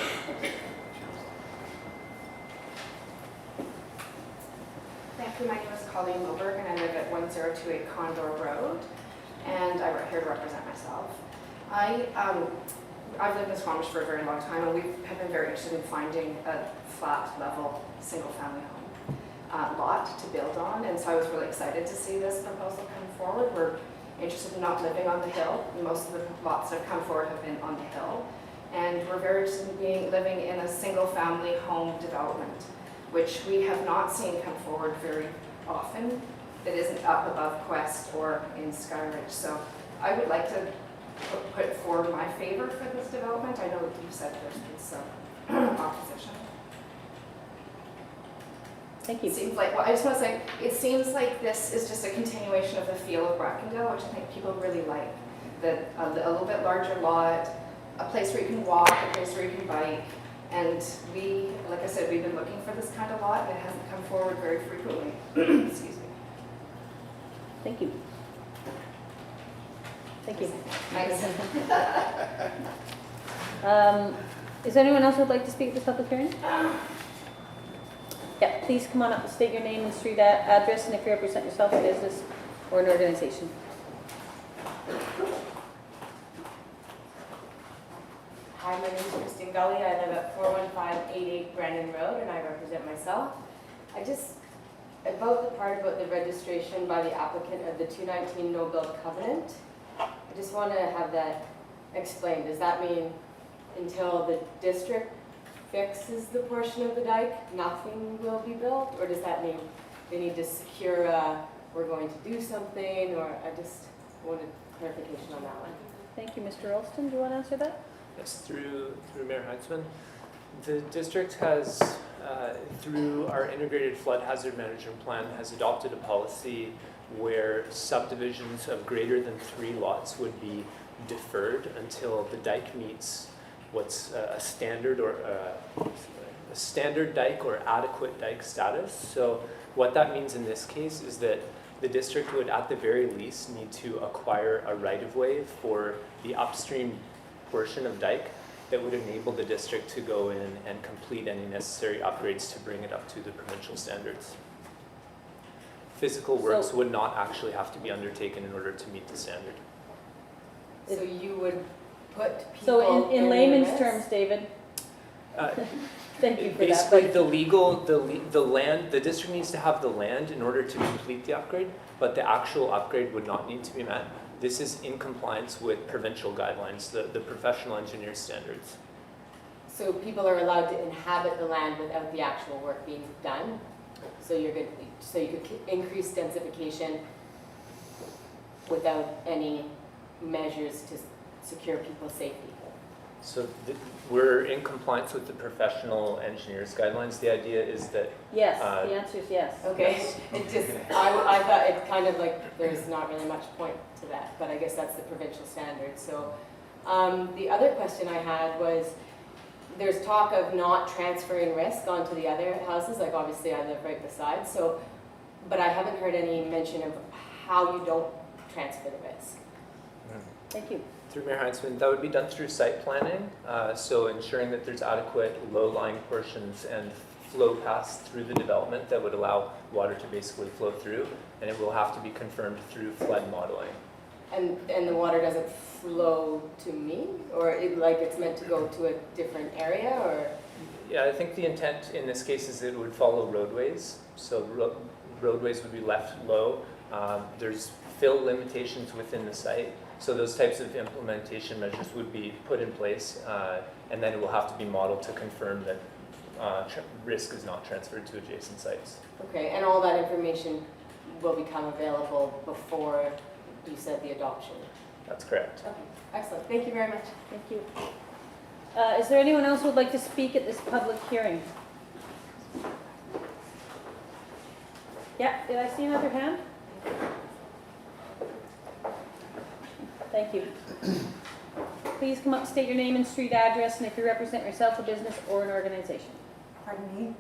you. My name is Colleen Moberg, and I live at 1028 Condor Road, and I'm here to represent myself. I've lived in Squamish for a very long time, and we have been very interested in finding a flat level single-family home lot to build on, and so I was really excited to see this proposal come forward. We're interested in not living on the hill. Most of the lots that have come forward have been on the hill, and we're very interested in living in a single-family home development, which we have not seen come forward very often. That isn't up above Quest or in Skyridge. So I would like to put forward my favor for this development. I know that you said there's been some opposition. Thank you. It seems like, well, I just want to say, it seems like this is just a continuation of the feel of Brackendale, which I think people really like. That a little bit larger lot, a place where you can walk, a place where you can bike. And we, like I said, we've been looking for this kind of lot, and it hasn't come forward very frequently. Excuse me. Thank you. Thank you. Thanks. Is there anyone else who would like to speak at this public hearing? Yeah, please come on up and state your name and street address, and if you represent yourself, a business or an organization. Hi, my name is Christine Gully. I live at 41588 Brandon Road, and I represent myself. About the part about the registration by the applicant of the 219 no-build covenant, I just want to have that explained. Does that mean until the district fixes the portion of the dike, nothing will be built? Or does that mean they need to secure we're going to do something? Or I just wanted clarification on that one. Thank you, Mr. Olston. Do you want to answer that? Yes, through Mayor Heinzman. The district has, through our integrated flood hazard management plan, has adopted a policy where subdivisions of greater than 3 lots would be deferred until the dike meets what's a standard or a standard dike or adequate dike status. So what that means in this case is that the district would at the very least need to acquire a right-of-way for the upstream portion of dike that would enable the district to go in and complete any necessary upgrades to bring it up to the provincial standards. Physical works would not actually have to be undertaken in order to meet the standard. So you would put people So in layman's the terms, David, thank you for Basically, that. the land, the district needs to have the land in order to complete the upgrade, but the actual upgrade would not need to be met. This is in compliance with provincial guidelines, the professional engineer standards. So people are allowed to inhabit the land without the actual work being done? So you could increase densification without any measures to secure people's safety? So we're in compliance with the professional engineers guidelines. The idea is that Yes, the answer is yes. Okay, it just, I thought it kind of like, there's not really much point to that, but I guess that's the provincial standard. So the other question I had was, there's talk of not transferring risk onto the other houses, like obviously I live right beside, so, but I haven't heard any mention of how you don't transfer the risk. Thank you. through Mayor Heinzman, that would be done through site planning. So ensuring that there's adequate low-lying portions and flow paths through the development that would allow water to basically flow through, and it will have to be confirmed through flood modeling. And the water doesn't flow to me, or it's meant to go to a different area, or? Yeah, I think the intent in this case is it would follow roadways. So roadways would be left low. There's fill limitations within the site. So those types of implementation measures would be put in place, and then it will have to be modeled to confirm that risk is not transferred to adjacent sites. Okay, and all that information will become available before you said the adoption? That's correct. Okay, excellent. Thank you very much. Thank you. Is there anyone else who would like to speak at this public hearing? Yeah, did I see another hand? Thank you. Please come up, state your name and street address, and if you represent yourself, a business or an organization. Pardon me?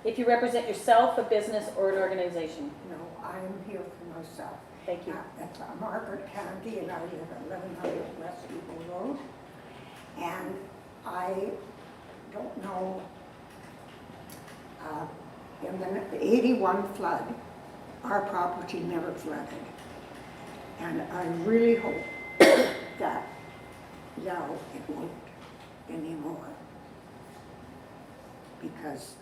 If you represent yourself, a business or an organization. No, I'm here for myself. Thank you. That's Margaret Candy, and I live at 1100 West Eagle Road. And I don't know, in the 81 flood, our property never flooded. And I really hope that now it won't anymore. Because,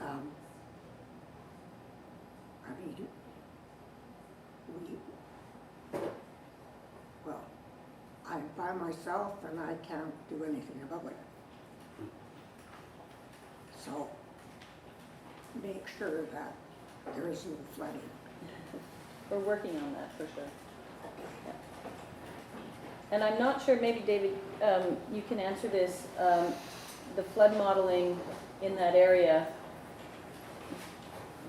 I'm by myself and I can't do anything about it. So, make sure that there is no flooding. We're working on that for sure. Yeah. And I'm not sure, maybe David, you can answer this. The flood modeling in that area,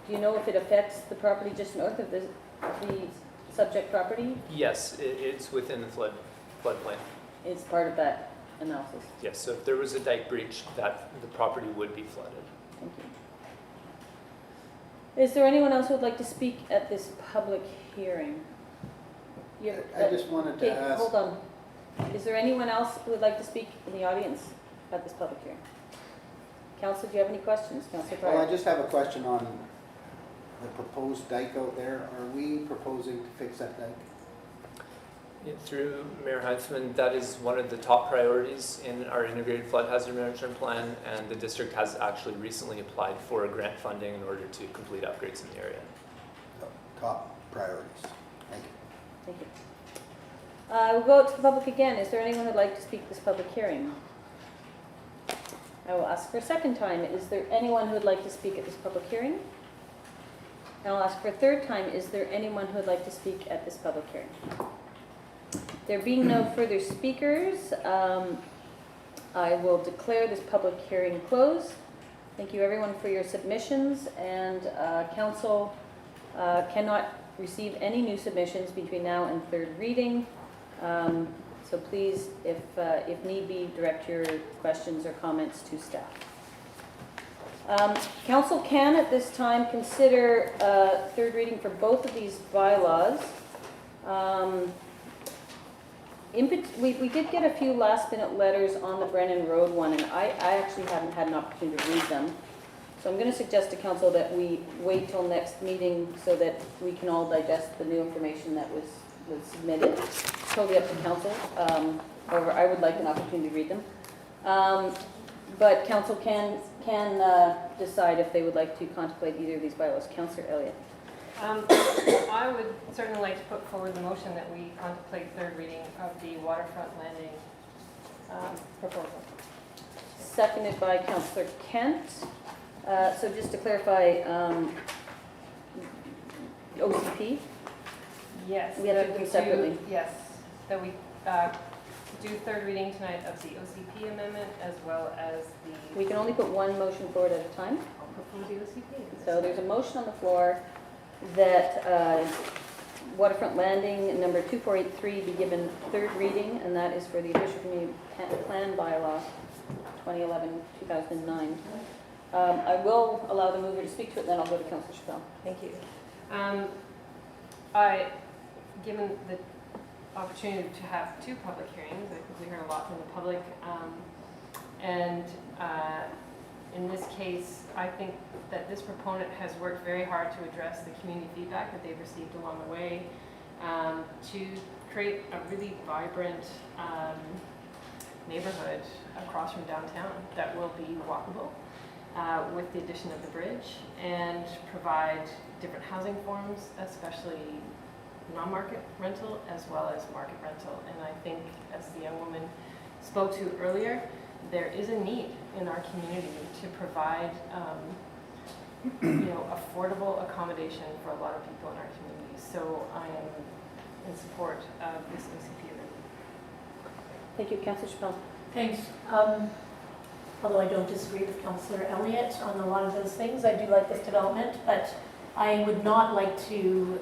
do you know if it affects the property just north of the subject property? Yes, it's within the floodplain. It's part of that analysis. Yes, so if there was a dike breach, that the property would be flooded. Thank you. Is there anyone else who would like to speak at this public hearing? I just wanted to ask. Hold on. Is there anyone else who would like to speak in the audience at this public hearing? Council, do you have any questions? Councilor Pryor. Well, I just have a question on the proposed dike out there. Are we proposing to fix that dike? Yeah, through Mayor Heinzman, that is one of the top priorities in our integrated flood hazard management plan, and the district has actually recently applied for a grant funding in order to complete upgrades in the area. Top priorities. Thank you. Thank you. We'll go out to the public again. Is there anyone who'd like to speak at this public hearing? I will ask for a second time. Is there anyone who would like to speak at this public hearing? And I'll ask for a third time. Is there anyone who would like to speak at this public hearing? There being no further speakers, I will declare this public hearing closed. Thank you everyone for your submissions, and council cannot receive any new submissions between now and third reading. So please, if need be, direct your questions or comments to staff. Council can at this time consider third reading for both of these bylaws. We did get a few last minute letters on the Brennan Road one, and I actually haven't had an opportunity to read them. So I'm going to suggest to council that we wait till next meeting so that we can all digest the new information that was submitted. It's totally up to council. However, I would like an opportunity to read them. But council can decide if they would like to contemplate either of these bylaws. Councillor Elliott. I would certainly like to put forward the motion that we contemplate third reading of the waterfront landing proposal. Seconded by Councillor Kent. So just to clarify, OCP? Yes. We have to do separately. Yes, that we do third reading tonight of the OCP amendment as well as the. We can only put one motion forward at a time. I'll propose the OCP. So there's a motion on the floor that Waterfront Landing number 2483 be given third reading, and that is for the official community plan bylaw 2011-2009. I will allow the mover to speak to it, then I'll go to Councillor Chappelle. Thank you. Given the opportunity to have two public hearings, I think we heard a lot from the public. In this case, I think that this proponent has worked very hard to address the community feedback that they've received along the way to create a really vibrant neighborhood across from downtown that will be walkable with the addition of the bridge and provide different housing forms, especially non-market rental as well as market rental. And I think, as the young woman spoke to earlier, there is a need in our community to provide affordable accommodation for a lot of people in our community. So I am in support of this OCP amendment. Thank you, Councillor Chappelle. Thanks. Although I don't disagree with Councillor Elliott on a lot of those things, I do like this development, but I would not like to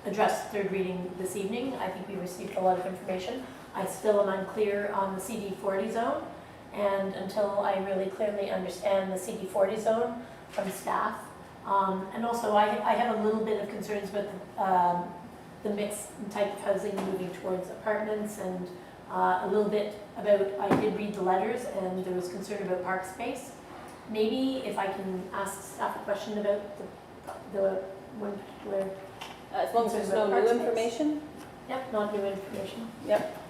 address third reading this evening. I think we received a lot of information. I still am unclear on the CD40 zone, and until I really clearly understand the CD40 zone from staff, and also I have a little bit of concerns with the mixed type of housing moving towards apartments, and a little bit about, I did read the letters and there was concern about park space. Maybe if I can ask staff a question about the one particular. As long as there's no new information? Yep, not new information. Yep.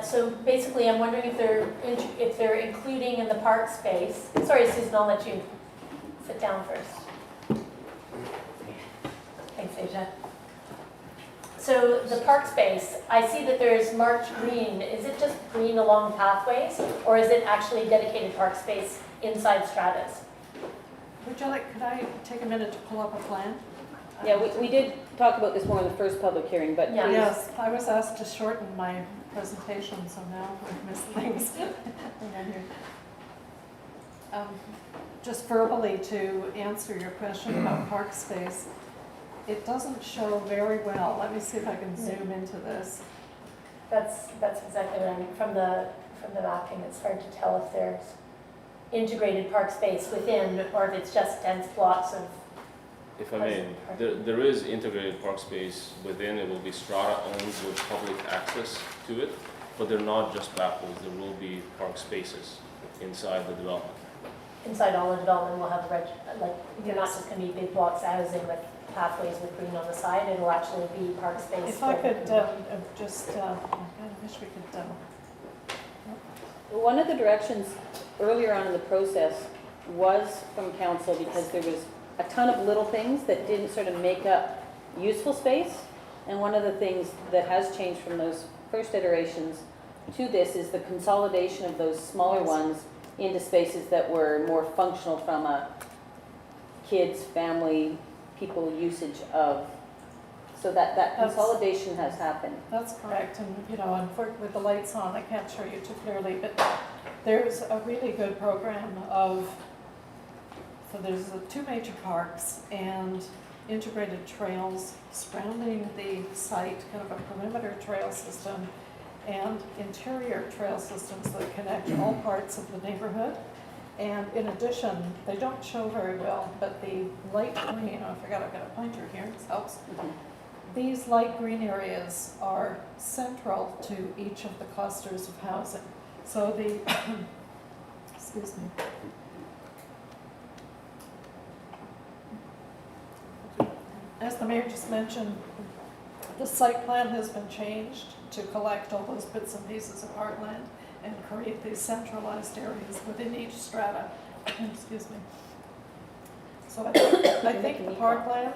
So basically, I'm wondering if they're including in the park space. Sorry, Susan, I'll let you sit down first. Thanks, Asia. So the park space, I see that there's marked green. Is it just green along pathways, or is it actually dedicated park space inside stratas? Would you like, could I take a minute to pull up a plan? Yeah, we did talk about this more in the first public hearing, but Yeah. please. Yes, I was asked to shorten my presentation, so now I've missed things. Just verbally to answer your question about park space, it doesn't show very well. Let me see if I can zoom into this. That's exactly what from the mapping. It's hard to tell if there's integrated park space within, or if it's just dense blocks of. If I may, there is integrated park space within. It will be strata owned with public access to it, but they're not just pathways. There will be park spaces inside the development. Inside all the development will have you're not just going to be big blocks of housing with pathways with green on the side. It'll actually be park space. If I could just, I wish we could. One of the directions earlier on in the process was from council, because there was a ton of little things that didn't sort of make up useful space. And one of the things that has changed from those first iterations to this is the consolidation of those smaller ones into spaces that were more functional from a kids, family, people usage of. So that consolidation has happened. That's correct, and with the lights on, I can't show you too clearly, but there's a really good program of, so there's two major parks and integrated trails surrounding the site, kind of a perimeter trail system, and interior trail systems that connect all parts of the neighborhood. And in addition, they don't show very well, but the light green, I forgot I've got a pointer here, this helps. These light green areas are central to each of the clusters of housing. So the, excuse me. As the mayor just mentioned, the site plan has been changed to collect all those bits and pieces of heartland and create these centralized areas within each strata. Excuse me. So I think the parkland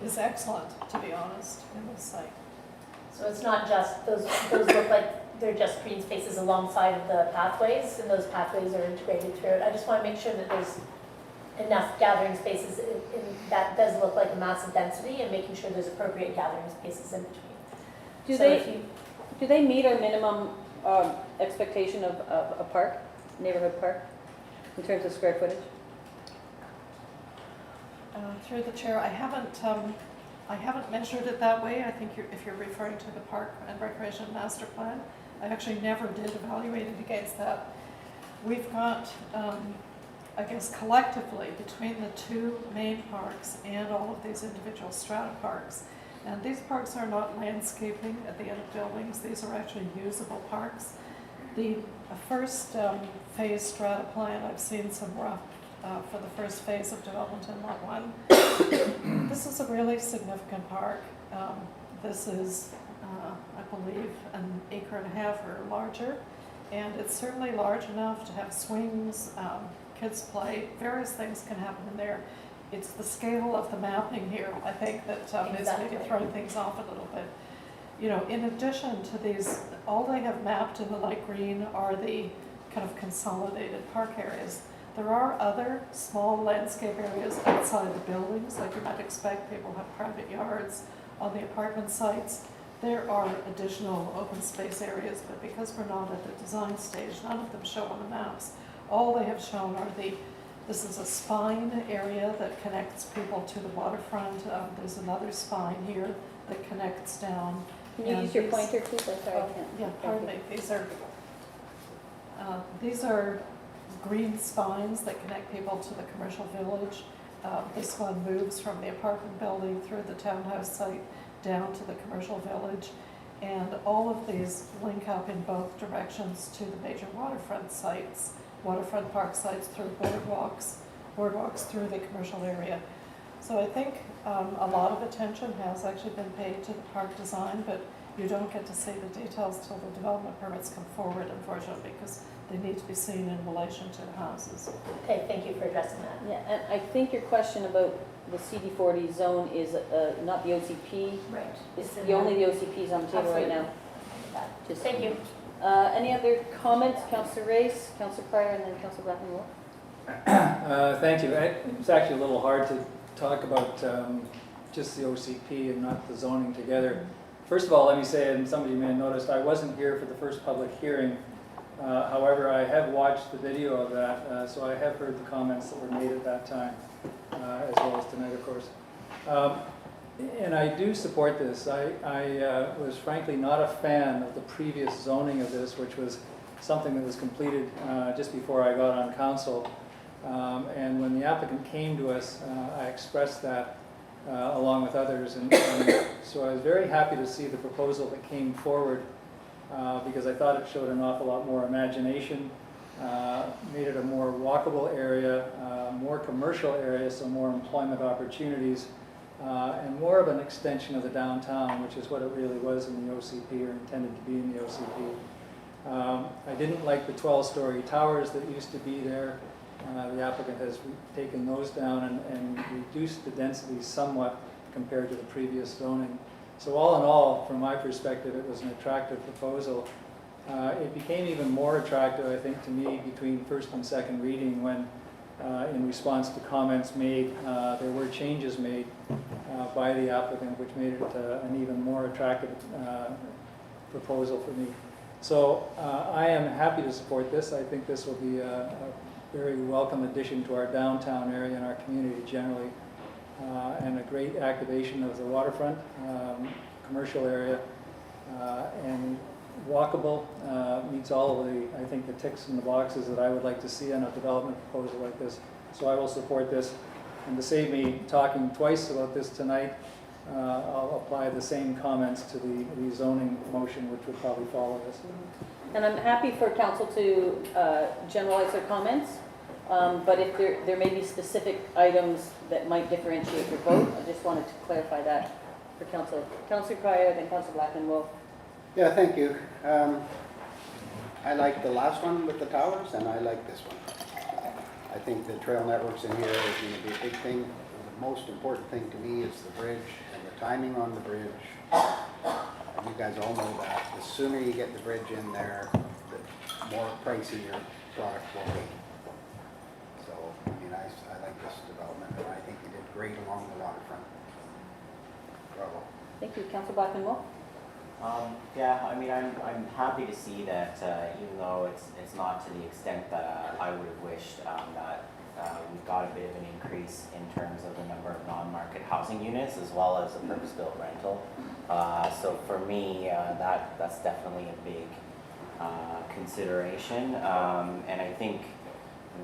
is excellent, to be honest, in this site. So it's not just, those look like they're just green spaces alongside of the pathways, and those pathways are integrated throughout. I just want to make sure that there's enough gathering spaces, that does look like a massive density, and making sure there's appropriate gathering spaces in between. Do they meet our minimum expectation of a park, neighborhood park, in terms of square footage? Through the chair, I haven't measured it that way. I think if you're referring to the Park and Recreation Master Plan, I actually never did evaluate it against that. We've got, I guess collectively, between the two main parks and all of these individual strata parks, and these parks are not landscaping at the end of buildings, these are actually usable parks. The first phase strata plan, I've seen some rough for the first phase of development in Lot 1. This is a really significant park. This is, I believe, an acre and a half or larger, and it's certainly large enough to have swings, kids play, various things can happen in there. It's the scale of the mapping here, I think, that is maybe throwing things off a little bit. You know, in addition to these, all they have mapped in the light green are the kind of consolidated park areas. There are other small landscape areas outside the buildings, like you might expect. People have private yards on the apartment sites. There are additional open space areas, but because we're not at the design stage, none of them show on the maps. All they have shown are this is a spine area that connects people to the waterfront. There's another spine here that connects down. Can you use your pointer, please? I'm sorry, I can't. Yeah, pardon me. These are green spines that connect people to the commercial village. This one moves from the apartment building through the townhouse site down to the commercial village. And all of these link up in both directions to the major waterfront sites, waterfront park sites through boardwalks through the commercial area. So I think a lot of attention has actually been paid to the park design, but you don't get to see the details till the development permits come forward, unfortunately, because they need to be seen in relation to the houses. Okay, thank you for addressing that. Yeah, and I think your question about the CD40 zone is not the OCP. Right. It's only the OCPs on the table right now. Just- Thank you. Any other comments? Councillor Race, Councillor Pryor, and then Councillor Blackman Wolf. Thank you. It's actually a little hard to talk about just the OCP and not the zoning together. First of all, let me say, and somebody may have noticed, I wasn't here for the first public hearing. However, I have watched the video of that, so I have heard the comments that were made at that time, as well as tonight, of course. And I do support this. I was frankly not a fan of the previous zoning of this, which was something that was completed just before I got on council. And when the applicant came to us, I expressed that along with others. And so I was very happy to see the proposal that came forward because I thought it showed an awful lot more imagination, made it a more walkable area, more commercial area, so more employment opportunities, and more of an extension of the downtown, which is what it really was in the OCP, or intended to be in the OCP. I didn't like the 12-story towers that used to be there. The applicant has taken those down and reduced the density somewhat compared to the previous zoning. So all in all, from my perspective, it was an attractive proposal. It became even more attractive, I think, to me between first and second reading when, in response to comments made, there were changes made by the applicant, which made it an even more attractive proposal for me. So I am happy to support this. I think this will be a very welcome addition to our downtown area and our community generally, and a great activation of the waterfront, commercial area, and walkable, meets all of the, I think, the ticks in the boxes that I would like to see on a development proposal like this. So I will support this. And to save me talking twice about this tonight, I'll apply the same comments to the rezoning motion, which would probably follow this. And I'm happy for council to generalize their comments, but if there may be specific items that might differentiate your vote, I just wanted to clarify that for council. Councillor Pryor, then Councillor Blackman Wolf. Yeah, thank you. I like the last one with the towers, and I like this one. I think the trail networks in here is going to be a big thing. The most important thing to me is the bridge and the timing on the bridge. And you guys all know that. The sooner you get the bridge in there, the more pricey your product will be. So, I mean, I like this development, and I think you did great along the waterfront. Bravo. Thank you. Councillor Blackman Wolf. Yeah, I mean, I'm happy to see that even though it's not to the extent that I would have wished, that we've got a bit of an increase in terms of the number of non-market housing units as well as a purpose-built rental. So for me, that's definitely a big consideration, and I think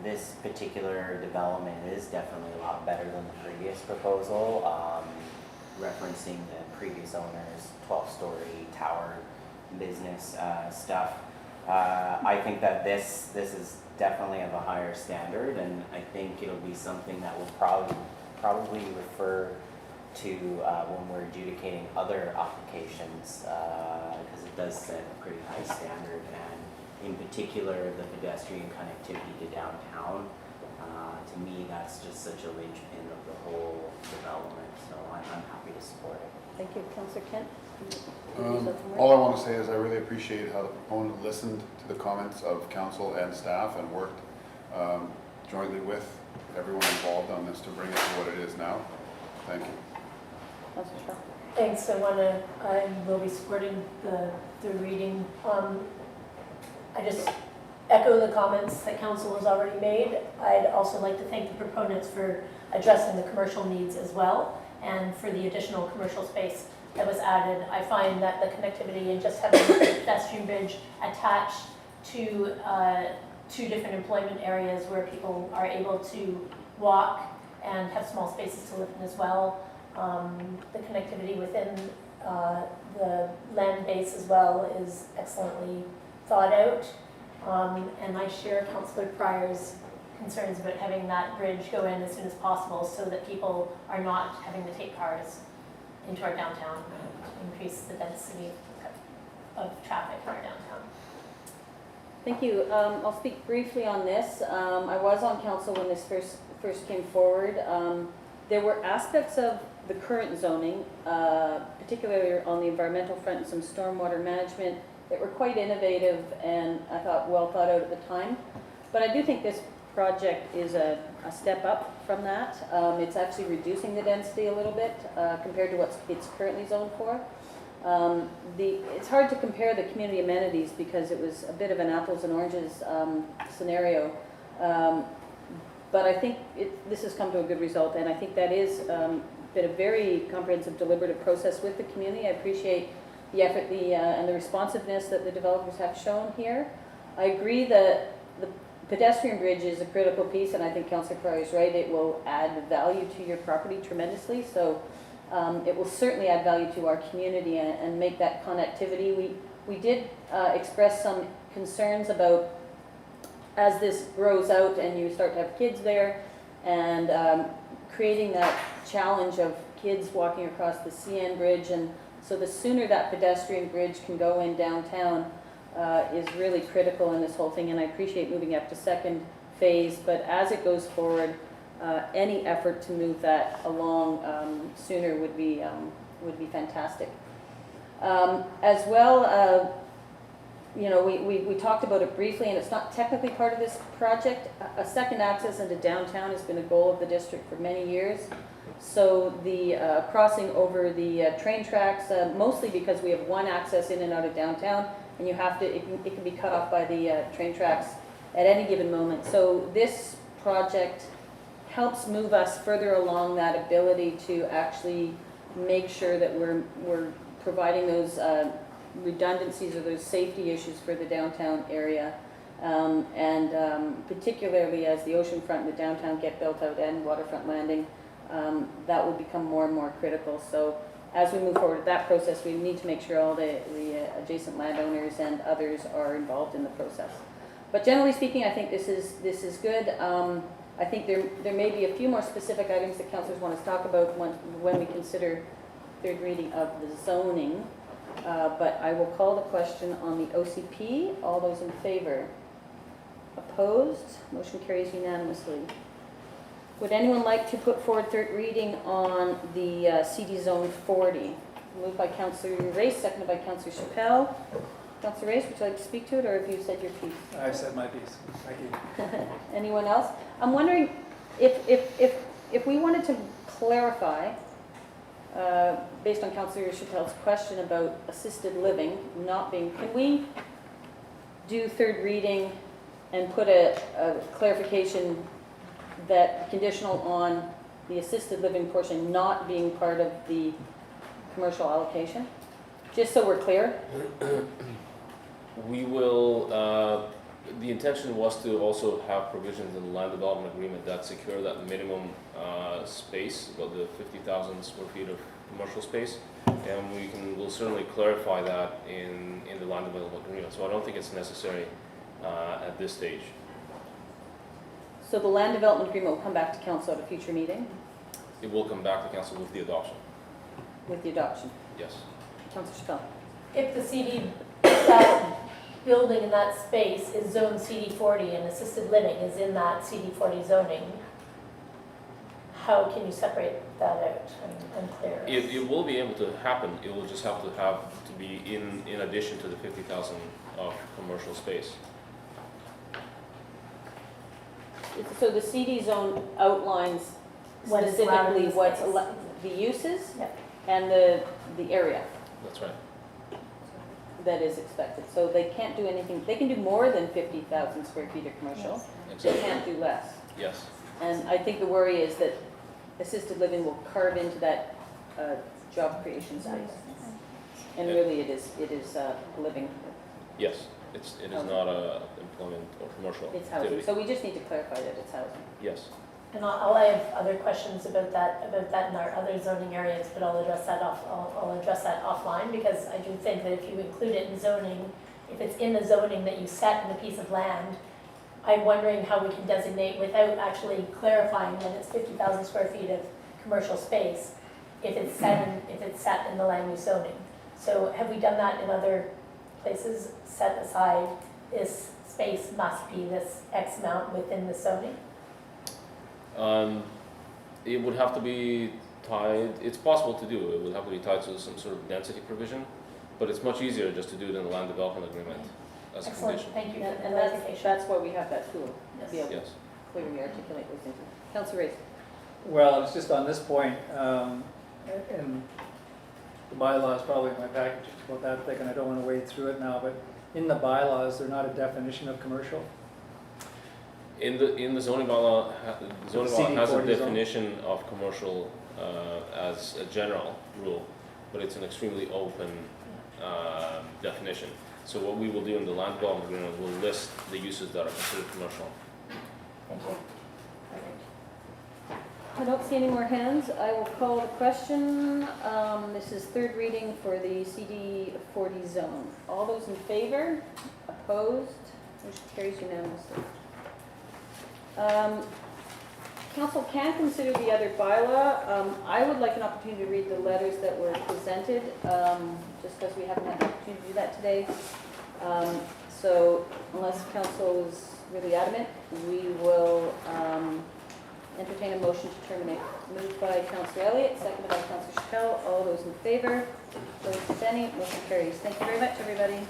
this particular development is definitely a lot better than the previous proposal, referencing the previous owner's 12-story tower business stuff. I think that this is definitely of a higher standard, and I think it'll be something that will probably refer to when we're adjudicating other applications, because it does set a pretty high standard, and in particular the pedestrian connectivity to downtown. To me, that's just such a linchpin of the whole development, so I'm happy to support it. Thank you. Councillor Kent? All I want to say is I really appreciate how the proponent listened to the comments of council and staff and worked jointly with everyone involved on this to bring it to what it is now. Thank you. Councillor Shaw? Thanks. I will be supporting the reading. I just echo the comments that council has already made. I'd also like to thank the proponents for addressing the commercial needs as well, and for the additional commercial space that was added. I find that the connectivity and just having the pedestrian bridge attached to two different employment areas where people are able to walk and have small spaces to live in as well. The connectivity within the land base as well is excellently thought out. And I share Councillor Pryor's concerns about having that bridge go in as soon as possible so that people are not having to take cars into our downtown to increase the density of traffic in our downtown. Thank you. I'll speak briefly on this. I was on council when this first came forward. There were aspects of the current zoning, particularly on the environmental front and some stormwater management, that were quite innovative and I thought well thought out at the time. But I do think this project is a step up from that. It's actually reducing the density a little bit compared to what it's currently zoned for. It's hard to compare the community amenities because it was a bit of an apples and oranges scenario. But I think this has come to a good result, and I think that is been a very comprehensive, deliberative process with the community. I appreciate the effort and the responsiveness that the developers have shown here. I agree that the pedestrian bridge is a critical piece, and I think Councillor Pryor is right. It will add value to your property tremendously. So it will certainly add value to our community and make that connectivity. We did express some concerns about as this grows out and you start to have kids there, and creating that challenge of kids walking across the CN bridge. And so the sooner that pedestrian bridge can go in downtown is really critical in this whole thing. And I appreciate moving up to second phase, but as it goes forward, any effort to move that along sooner would be fantastic. As well, you know, we talked about it briefly, and it's not technically part of this project. A second access into downtown has been a goal of the district for many years. So the crossing over the train tracks, mostly because we have one access in and out of downtown, and you have to, it can be cut off by the train tracks at any given moment. So this project helps move us further along that ability to actually make sure that we're providing those redundancies or those safety issues for the downtown area. Particularly as the oceanfront and the downtown get built out and waterfront landing, that will become more and more critical. So as we move forward with that process, we need to make sure all the adjacent landowners and others are involved in the process. But generally speaking, I think this is good. I think there may be a few more specific items that councillors want to talk about when we consider third reading of the zoning. But I will call the question on the OCP. All those in favor? Opposed? Motion carries unanimously. Would anyone like to put forward third reading on the CD Zone 40? Moved by Councillor Race, seconded by Councillor Chappelle. Councillor Race, would you like to speak to it, or have you said your piece? I've said my piece. Thank you. Anyone else? I'm wondering if we wanted to clarify based on Councillor Chappelle's question about assisted living not being, can we do third reading and put a clarification that conditional on the assisted living portion not being part of the commercial allocation? Just so we're clear. We will, the intention was to also have provisions in the land development agreement that secure that minimum space, about the 50,000 square feet of commercial space. And we'll certainly clarify that in the land development agreement. So I don't think it's necessary at this stage. So the land development agreement will come back to council at a future meeting It will come back to council with the adoption. with the adoption. Yes. Councillor Chappelle. If the CD, that building in that space is zone CD40 and assisted living is in that CD40 zoning, how can you separate that out and clear? It will be able to happen. It will just have to be in addition to the 50,000 of commercial space. So the CD zone outlines What is allowed in specifically the what's, space. the uses Yep. and the area That's right. that is expected. So they can't do anything, they can do more than 50,000 square feet of commercial. They Exactly. can't do less. Yes. And I think the worry is that assisted living will carve into that job creation space. And really it is living, Yes. It is not a employment or commercial it's housing. activity. So we just need to clarify that it's housing. Yes. And I have other questions about that in our other zoning areas, but I'll address that offline, because I do think that if you include it in zoning, if it's in the zoning that you set in a piece of land, I'm wondering how we can designate without actually clarifying that it's 50,000 square feet of commercial space, if it's set in the land use zoning. So have we done that in other places, set aside this space must be this X amount within the zoning? It would have to be tied, it's possible to do, it would have to be tied to some sort of density provision, but it's much easier just to do it in the land development agreement as a Excellent, condition. thank you for the And clarification. that's why we have that tool, to be able to Yes. clearly articulate those things. Councillor Race. Well, it's just on this point, and the bylaw is probably in my package, it's about that thick, and I don't want to wade through it now, but in the bylaws, there's not a definition of commercial. In the zoning bylaw, the zoning bylaw has a CD40 zone. definition of commercial as a general rule, but it's an extremely open definition. So what we will do in the land development agreement, we'll list the uses that are considered commercial. Thank you. I don't see any more hands. I will call the question. This is third reading for the CD40 zone. All those in favor? Opposed? Motion carries unanimously. Council can consider the other bylaw. I would like an opportunity to read the letters that were presented, just because we haven't had the opportunity to do that today. So unless council is really adamant, we will entertain a motion to terminate. Moved by Councillor Elliott, seconded by Councillor Chappelle. All those in favor? Those abstaining, motion carries. Thank you very much, everybody.